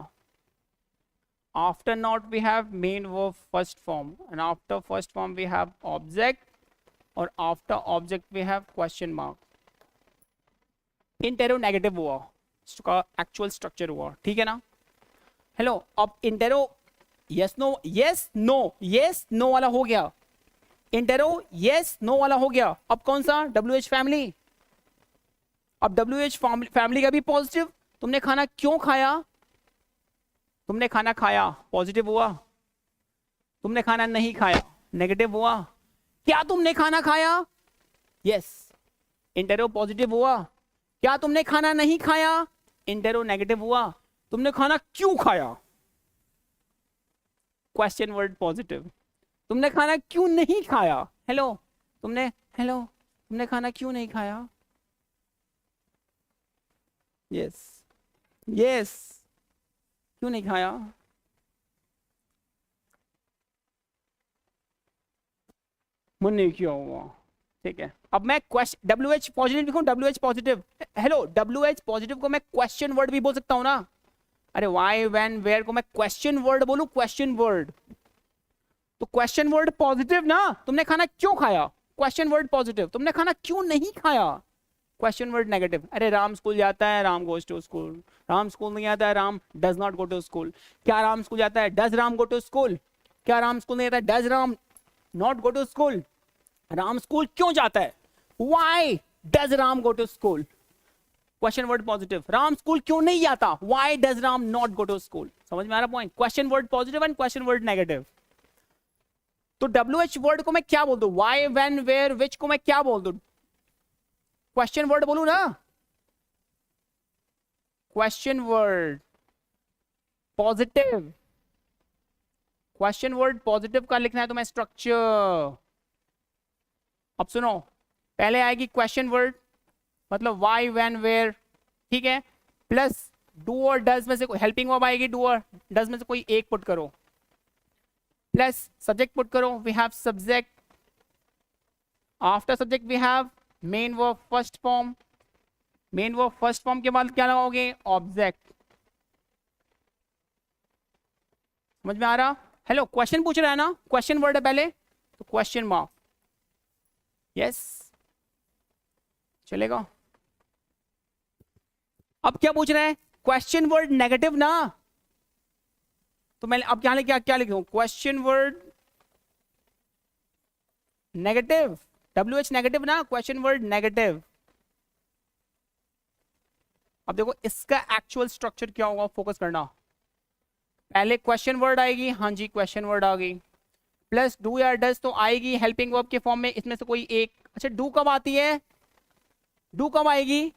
After not we have main verb first form, and after first form we have object, और after object we have question mark. Interro negative हुआ, इसका actual structure हुआ, ठीक है ना। हेलो, अब इंटेरो yes no yes no yes no वाला हो गया, इंटेरो यस नो वाला हो गया। अब कौन सा, डब्ल्यू एच फैमिली। अब डब्ल्यू एच फैमिली का भी पॉजिटिव, तुमने खाना क्यों खाया, तुमने खाना खाया, पॉजिटिव हुआ। तुमने खाना नहीं खाया, नेगेटिव हुआ। क्या तुमने खाना खाया, यस, इंटेरो पॉजिटिव हुआ। क्या तुमने खाना नहीं खाया, इंटेरो नेगेटिव हुआ। तुमने खाना क्यों खाया, क्वेश्चन वर्ड पॉजिटिव। तुमने खाना क्यों नहीं खाया, हेलो, तुमने खाना क्यों नहीं खाया, यस यस, क्यों नहीं खाया। मन नहीं किया हुआ, ठीक है। अब मैं क्वेश्चन डब्ल्यू एच पॉजिटिव लिखूं, W H positive, hello, W H positive को मैं क्वेश्चन वर्ड भी बोल सकता हूं ना। अरे वाई व्हेन वेयर को मैं क्वेश्चन वर्ड बोलूं, क्वेश्चन वर्ड, तो क्वेश्चन वर्ड पॉजिटिव ना। तुमने खाना क्यों खाया, क्वेश्चन वर्ड पॉजिटिव। तुमने खाना क्यों नहीं खाया, क्वेश्चन वर्ड नेगेटिव। अरे राम स्कूल जाता है, Ram goes to school. Ram school नहीं आता है, Ram does not go to school. क्या राम स्कूल जाता है, does Ram go to school. क्या राम स्कूल नहीं आता है, does Ram not go to school. Ram school क्यों जाता है, why does Ram go to school, question word positive. Ram school क्यों नहीं जाता, why does Ram not go to school. समझ में आ रहा point, question word positive and question word negative. तो डब्ल्यू एच वर्ड को मैं क्या बोल दूं, व्हाई व्हेन वेयर विच को मैं क्या बोल दूं, क्वेश्चन वर्ड बोलूं ना, question word positive. Question word positive का लिखना है तो मैं स्ट्रक्चर, अब सुनो, पहले आएगी क्वेश्चन वर्ड, मतलब व्हाई व्हेन वेयर, ठीक है, प्लस डू और डज में से हेल्पिंग वर्ब आएगी, डू और डज में से कोई एक पुट करो, प्लस सब्जेक्ट पुट करो, we have subject, after subject we have main verb first form, main verb first form के बाद क्या लगाओगे, ऑब्जेक्ट। समझ में आ रहा, हेलो, क्वेश्चन पूछ रहा है ना, क्वेश्चन वर्ड है पहले, तो क्वेश्चन मार्क, यस, चलेगा। अब क्या पूछ रहे हैं, क्वेश्चन वर्ड नेगेटिव ना, तो मैं अब क्या लिखूं, question word negative, W H negative ना, क्वेश्चन वर्ड नेगेटिव। अब देखो इसका एक्चुअल स्ट्रक्चर क्या होगा, फोकस करना। पहले क्वेश्चन वर्ड आएगी, हाँ जी क्वेश्चन वर्ड आ गई, प्लस डू या डज तो आएगी हेल्पिंग वर्ब के फॉर्म में, इसमें से कोई एक। अच्छा, डू कब आती है, डू कब आएगी,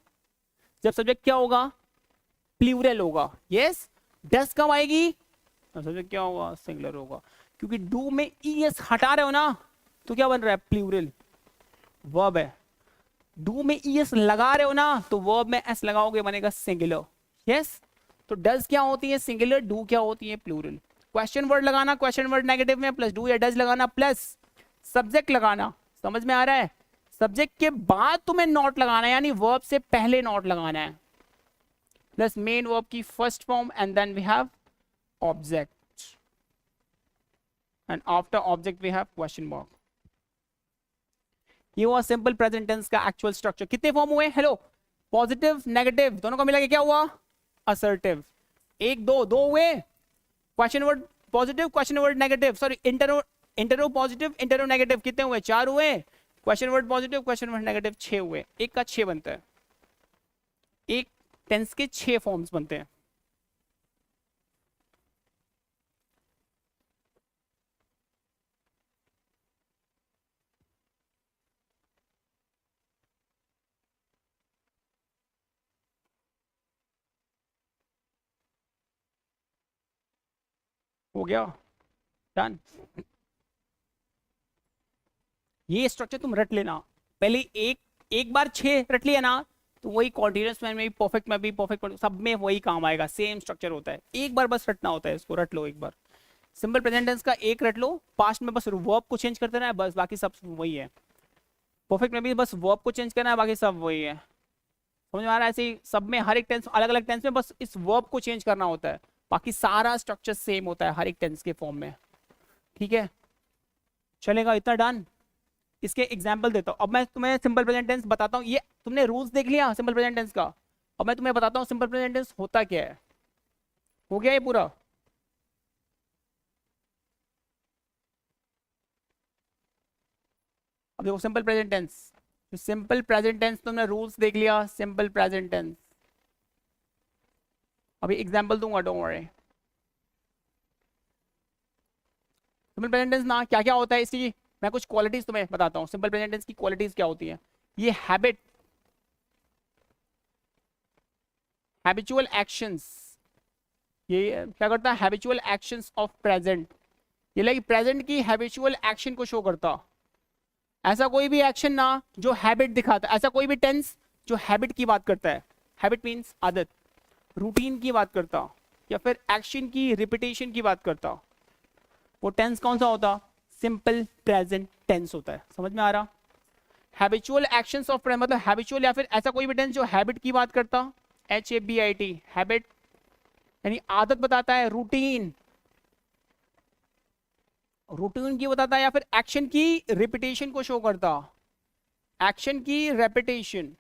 जब सब्जेक्ट क्या होगा, प्लूरल होगा, यस। डज कब आएगी, जब सब्जेक्ट क्या होगा, सिंगुलर होगा। क्योंकि डू में ईएस हटा रहे हो ना, तो क्या बन रहा है, प्लूरल वर्ब है। डू में ईएस लगा रहे हो ना, तो वर्ब में एस लगाओगे, बनेगा सिंगुलर, यस। तो डज क्या होती है, सिंगुलर, डू क्या होती है, प्लूरल। क्वेश्चन वर्ड लगाना, क्वेश्चन वर्ड नेगेटिव में, प्लस डू या डज लगाना, प्लस सब्जेक्ट लगाना। समझ में आ रहा है, सब्जेक्ट के बाद तुम्हें नॉट लगाना है, यानी वर्ब से पहले नॉट लगाना है, प्लस मेन वर्ब की first form, and then we have object, and after object we have question mark. ये हुआ सिंपल प्रेजेंट टेंस का एक्चुअल स्ट्रक्चर। कितने फॉर्म हुए, हेलो, पॉजिटिव नेगेटिव दोनों को मिला के क्या हुआ, असर्टिव। एक दो हुए, question word positive, question word negative, sorry intro positive, intro negative, कितने हुए, 4 हुए। Question word positive, question word negative 6 हुए। एक का 6 बनता है, एक टेंस के 6 फॉर्म्स बनते हैं। हो गया, डन। ये स्ट्रक्चर तुम रट लेना, पहले एक बार 6 रट लिया ना, तो वही कॉन्टिन्यूस में भी, परफेक्ट में भी, परफेक्ट सब में वही काम आएगा, सेम स्ट्रक्चर होता है। एक बार बस रटना होता है, इसको रट लो एक बार। सिंपल प्रेजेंट टेंस का एक रट लो, पास्ट में बस वर्ब को चेंज करते रहना है, बस बाकी सब वही है। परफेक्ट में भी बस वर्ब को चेंज करना है, बाकी सब वही है। समझ में आ रहा है, ऐसे ही सब में, हर एक टेंस, अलग अलग टेंस में बस इस वर्ब को चेंज करना होता है, बाकी सारा स्ट्रक्चर सेम होता है हर एक टेंस के फॉर्म में, ठीक है, चलेगा, इतना डन। इसके एग्जाम्पल देता हूँ। अब मैं तुम्हें सिंपल प्रेजेंट टेंस बताता हूँ। ये तुमने रूल्स देख लिया सिंपल प्रेजेंट टेंस का। अब मैं तुम्हें बताता हूँ सिंपल प्रेजेंट टेंस होता क्या है। हो गया ये पूरा? अब देखो simple present tense, simple present tense तुमने रूल्स देख लिया। सिंपल प्रेजेंट टेंस, अभी एग्जाम्पल दूंगा, don't worry. Simple present tense ना क्या क्या होता है इसकी मैं कुछ क्वालिटीज तुम्हें बताता हूँ। सिंपल प्रेजेंट टेंस की क्वालिटीज क्या होती है? ये हैबिट, हैबिचुअल एक्शंस, ये क्या करता है? Habitual actions of present. ये लाइक प्रेजेंट की हैबिचुअल एक्शन को शो करता। ऐसा कोई भी एक्शन ना जो हैबिट दिखाता है, ऐसा कोई भी टेंस जो हैबिट की बात करता है। हैबिट मीन्स आदत, रूटीन की बात करता, या फिर एक्शन की रिपीटेशन की बात करता, वो टेंस कौन सा होता? सिंपल प्रेजेंट टेंस होता है। समझ में आ रहा? हैबिचुअल एक्शंस ऑफ मतलब हैबिचुअल, या फिर ऐसा कोई भी टेंस जो हैबिट की बात करता। HABIT, हैबिट यानी आदत बताता है। रूटीन, रूटीन की बताता है, या फिर एक्शन की रिपीटेशन को शो करता। एक्शन की रेपिटेशन,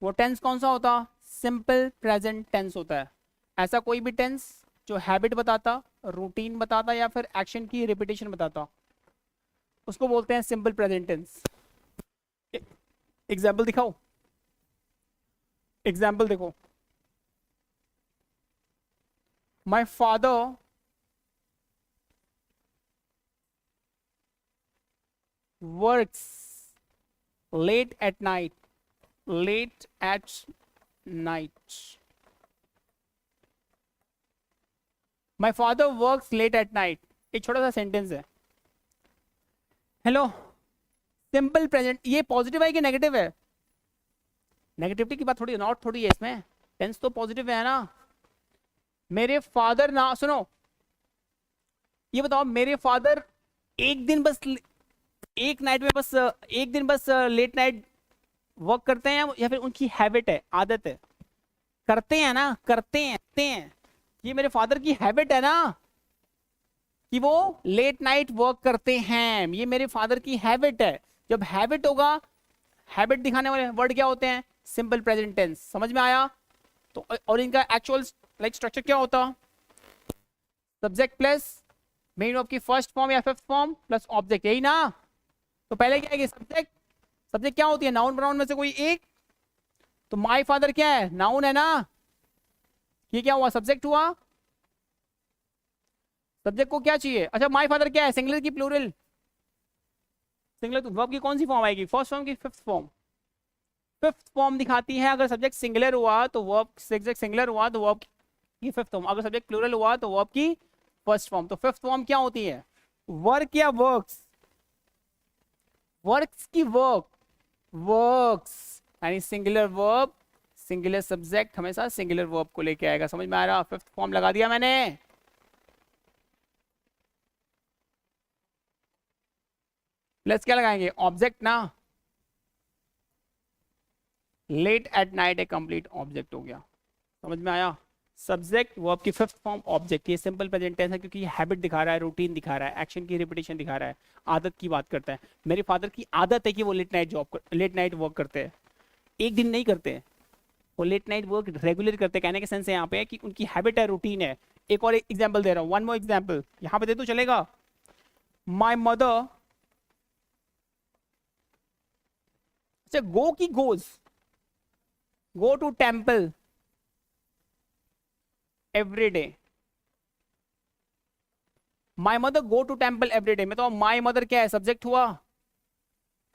वो टेंस कौन सा होता? सिंपल प्रेजेंट टेंस होता है। ऐसा कोई भी टेंस जो हैबिट बताता, रूटीन बताता, या फिर एक्शन की रिपीटेशन बताता, उसको बोलते हैं सिंपल प्रेजेंट टेंस। एग्जाम्पल दिखाओ, एग्जाम्पल देखो। My father works late at night, late at night. My father works late at night, एक छोटा सा सेंटेंस है। हेलो, सिंपल प्रेजेंट, ये पॉजिटिव है कि नेगेटिव है? नेगेटिविटी की बात थोड़ी, नॉट थोड़ी है इसमें, टेंस तो पॉजिटिव है ना। मेरे फादर ना, सुनो ये बताओ, मेरे फादर एक दिन बस, एक नाइट में बस, एक दिन बस लेट नाइट वर्क करते हैं, या फिर उनकी हैबिट है, आदत है? करते हैं ना, करते हैं। ये मेरे फादर की हैबिट है ना कि वो लेट नाइट वर्क करते हैं। ये मेरे फादर की हैबिट है। जब हैबिट होगा, हैबिट दिखाने वाले वर्ड क्या होते हैं? Simple present tense. समझ में आया? तो और इनका एक्चुअल लाइक स्ट्रक्चर क्या होता? सब्जेक्ट प्लस मेन वर्ब की फर्स्ट फॉर्म या फिफ्थ फॉर्म प्लस ऑब्जेक्ट, यही ना? तो पहले क्या है? सब्जेक्ट, सब्जेक्ट क्या होती है? नाउन प्रोनाउन में से कोई एक। तो माय फादर क्या है? नाउन है ना? ये क्या हुआ? सब्जेक्ट हुआ। सब्जेक्ट को क्या चाहिए? अच्छा, माय फादर क्या है? सिंगुलर की प्लूरल? सिंगुलर। तो वर्ब की कौन सी फॉर्म आएगी? फर्स्ट फॉर्म की फिफ्थ फॉर्म? फिफ्थ फॉर्म दिखाती है। अगर सब्जेक्ट सिंगुलर हुआ तो वर्ब, सब्जेक्ट सिंगुलर हुआ तो वर्ब की फिफ्थ फॉर्म, अगर सब्जेक्ट प्लूरल हुआ तो वर्ब की फर्स्ट फॉर्म। तो फिफ्थ फॉर्म क्या होती है? वर्क या वर्क्स? वर्क्स की वर्क, वर्क्स यानी सिंगुलर वर्ब, सिंगुलर सब्जेक्ट हमेशा सिंगुलर वर्ब को लेके आएगा। समझ में आ रहा? फिफ्थ फॉर्म लगा दिया मैंने। प्लस क्या लगाएंगे? ऑब्जेक्ट ना। लेट एट नाइट एक कंप्लीट ऑब्जेक्ट हो गया। समझ में आया? सब्जेक्ट वर्ब की फिफ्थ फॉर्म ऑब्जेक्ट। ये सिंपल प्रेजेंट टेंस है क्योंकि ये हैबिट दिखा रहा है, रूटीन दिखा रहा है, एक्शन की रिपीटेशन दिखा रहा है, आदत की बात करता है। मेरे फादर की आदत है कि वो लेट नाइट वर्क करते हैं। एक दिन नहीं करते हैं, वो लेट नाइट वर्क रेगुलर करते हैं। कहने के सेंस है यहाँ पे कि उनकी हैबिट है, रूटीन है। एक और एग्जाम्पल दे रहा हूँ, वन मोर एग्जाम्पल यहाँ पे दे तो चलेगा। माई मदर, अच्छा गो की goes, go to temple every day. My mother go to temple every day में तो माई मदर क्या है? सब्जेक्ट हुआ।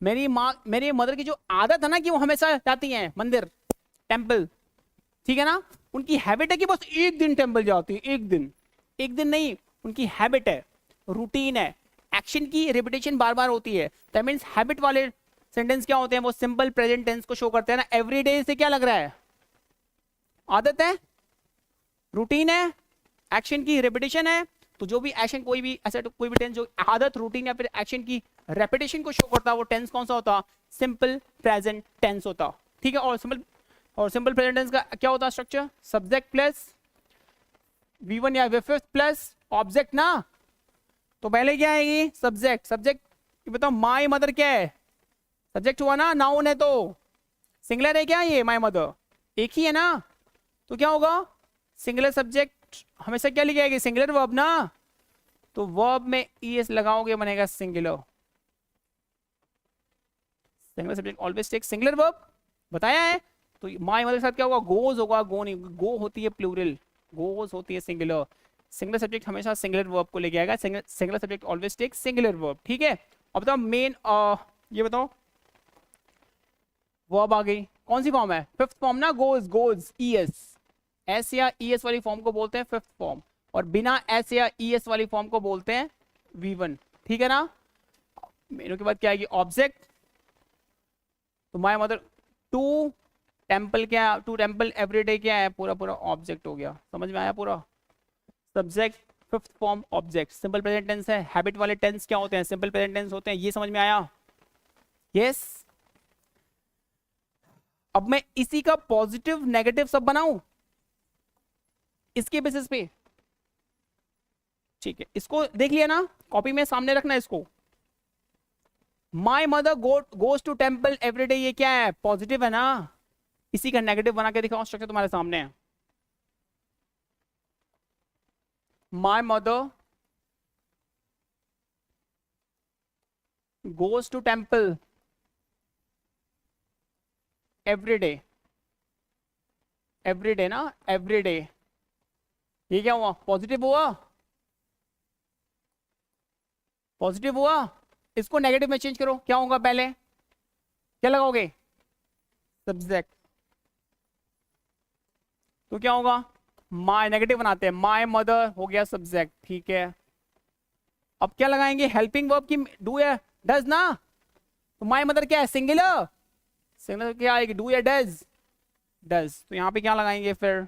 मेरी माँ, मेरी मदर की जो आदत है ना कि वो हमेशा जाती हैं मंदिर, टेम्पल, ठीक है ना? उनकी हैबिट है कि बस एक दिन टेम्पल जाती है, एक दिन, एक दिन नहीं, उनकी हैबिट है, रूटीन है, एक्शन की रिपीटेशन बार बार होती है। दैट मींस हैबिट वाले सेंटेंस क्या होते हैं? वो सिंपल प्रेजेंट टेंस को शो करते हैं ना। एवरी डे से क्या लग रहा है? आदत है, रूटीन है, एक्शन की रिपीटेशन है। तो जो भी एक्शन, कोई भी ऐसा कोई भी टेंस जो आदत, रूटीन या फिर एक्शन की रेपिटेशन को शो करता है, वो टेंस कौन सा होता? सिंपल प्रेजेंट टेंस होता। ठीक है? और सिंपल प्रेजेंट टेंस का क्या होता है स्ट्रक्चर? सब्जेक्ट प्लस V1 या V5 प्लस ऑब्जेक्ट ना। तो पहले क्या आएगी? सब्जेक्ट। सब्जेक्ट बताओ, माई मदर क्या है? सब्जेक्ट हुआ ना, नाउन है तो सिंगुलर है क्या? ये माई मदर एक ही है ना, तो क्या होगा? सिंगुलर सब्जेक्ट हमेशा क्या लिखी जाएगी? सिंगुलर वर्ब ना, तो वर्ब में ईएस लगाओगे बनेगा singular. Singular subject always take singular verb, बताया है। तो माई मदर के साथ क्या होगा? गोज होगा, गो नहीं, गो होती है प्लूरल, गोज होती है सिंगुलर। सिंगुलर सब्जेक्ट हमेशा सिंगुलर वर्ब को लेके आएगा, singular subject always take singular verb, ठीक है। अब बताओ मेन, ये बताओ वर्ब आ गई, कौन सी फॉर्म है? फिफ्थ फॉर्म ना, गोज, गोज ईएस, एस या ईएस वाली फॉर्म को बोलते हैं फिफ्थ फॉर्म, और बिना एस या ईएस वाली फॉर्म को बोलते हैं V1, ठीक है ना। मेनू के बाद क्या आएगी? ऑब्जेक्ट। तो माय मदर, टू टेम्पल क्या? टू टेम्पल एवरीडे क्या है? पूरा पूरा ऑब्जेक्ट हो गया, समझ में आया पूरा। Subject, fifth form, object, simple present tense है। हैबिट वाले टेंस क्या होते हैं? सिंपल प्रेजेंट टेंस होते हैं, ये समझ में आया? यस। अब मैं इसी का पॉजिटिव नेगेटिव सब बनाऊं इसके बेसिस पे, ठीक है। इसको देख लिया ना, कॉपी में सामने रखना इसको। My mother goes to temple everyday, ये क्या है? पॉजिटिव है ना। इसी का नेगेटिव बना के दिखाओ, स्ट्रक्चर तुम्हारे सामने है। My mother goes to temple everyday, everyday ना, एवरीडे, ये क्या हुआ? पॉजिटिव हुआ, पॉजिटिव हुआ। इसको नेगेटिव में चेंज करो, क्या होगा? पहले क्या लगाओगे? सब्जेक्ट, तो क्या होगा? माय, नेगेटिव बनाते हैं, माय मदर हो गया सब्जेक्ट, ठीक है। अब क्या लगाएंगे? हेल्पिंग वर्ब की, डू या डज ना, तो माय मदर क्या है? सिंगुलर, सिंगुलर क्या आएगी? डू या डज? डज, तो यहां पे क्या लगाएंगे फिर?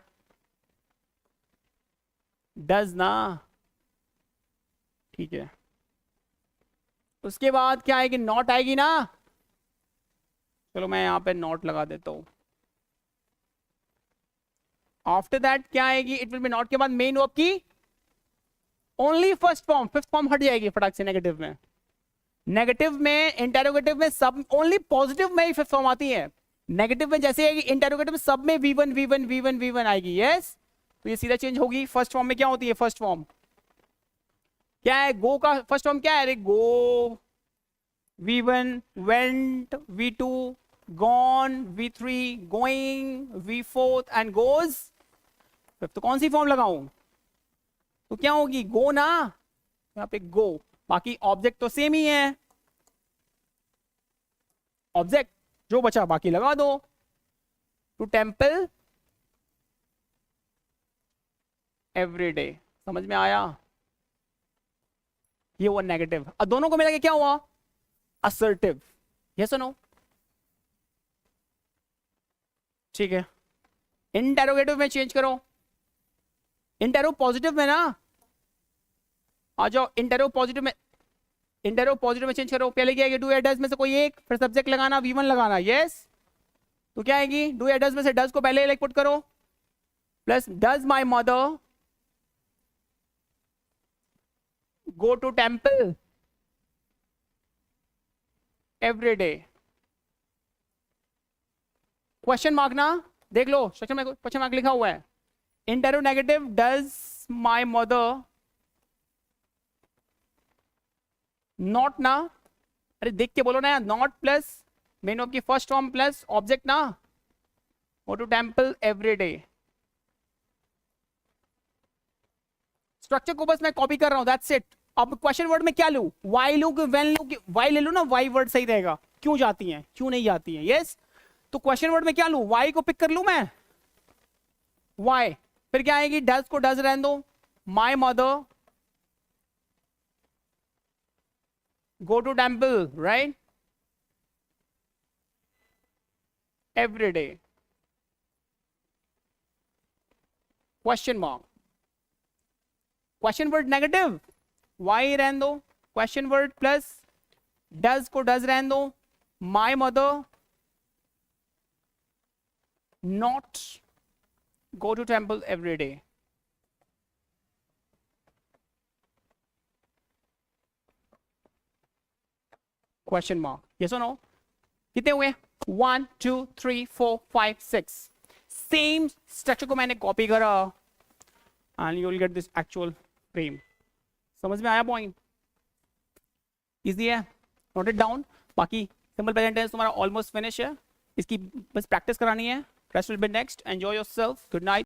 डज ना, ठीक है। उसके बाद क्या आएगी? नॉट आएगी ना, चलो मैं यहां पे नॉट लगा देता हूं। आफ्टर दैट क्या आएगी? इट विल बी नॉट के बाद मेन वर्ब की only first form, fifth form हट जाएगी फटाक से नेगेटिव में। नेगेटिव में, इंटेरोगेटिव में सब ओनली पॉजिटिव में ही फिफ्थ फॉर्म आती है। नेगेटिव में जैसे आएगी, इंटेरोगेटिव में सब में V1 V1 V1 V1 आएगी, यस। तो ये सीधा चेंज होगी। फर्स्ट फॉर्म में क्या होती है? फर्स्ट फॉर्म क्या है? गो का फर्स्ट फॉर्म क्या है? अरे गो, V1, went, V2, gone, V3, going, V4 and goes. तो कौन सी फॉर्म लगाऊं? तो क्या होगी? गो ना, यहाँ पे गो। बाकी ऑब्जेक्ट तो सेम ही है, ऑब्जेक्ट जो बचा बाकी लगा दो। टू टेम्पल एवरीडे, समझ में आया? ये हुआ नेगेटिव। अब दोनों को मिला के क्या हुआ? असर्टिव, यस और नो? ठीक है। इंटेरोगेटिव में चेंज करो, इंटेरो पॉजिटिव में ना, आ जाओ इंटेरो पॉजिटिव में, इंटेरो पॉजिटिव में चेंज करो। पहले क्या आएगी? डू या डज में से कोई एक, फिर सब्जेक्ट लगाना, V1 लगाना, यस। तो क्या आएगी? डू या डज में से डज को पहले लाइक पुट करो, plus does my mother go to temple everyday. Question mark ना, देख लो स्ट्रक्चर में क्वेश्चन मार्क लिखा हुआ है। Interro negative, does my mother not ना, अरे देख के बोलो ना, नॉट प्लस मेन ऑफ की फर्स्ट फॉर्म प्लस ऑब्जेक्ट ना, go to temple everyday. Structure को बस मैं कॉपी कर रहा हूं, दैट्स इट। अब क्वेश्चन वर्ड में क्या लूं? वाई लूं कि व्हेन लूं? वाई ले लूं ना, वाई वर्ड सही रहेगा। क्यों जाती हैं, क्यों नहीं जाती हैं, यस। तो क्वेश्चन वर्ड में क्या लूं? वाई को पिक कर लूं मैं, वाई। फिर क्या आएगी? डज को डज रहने दो, my mother go to temple, right, every day, question mark. Question word negative, why रहने दो, क्वेश्चन वर्ड प्लस डज को डज रहने दो, my mother not go to temple every day. Question mark, yes और no? कितने हुए? 1 2 3 4 5 6। Same structure को मैंने कॉपी करा and you will get this actual frame. समझ में आया पॉइंट? इजी है, नोट इट डाउन। बाकी सिंपल प्रेजेंट टेंस तुम्हारा ऑलमोस्ट फिनिश है, इसकी बस प्रैक्टिस करानी है। Rest will be next. Enjoy yourself, good night.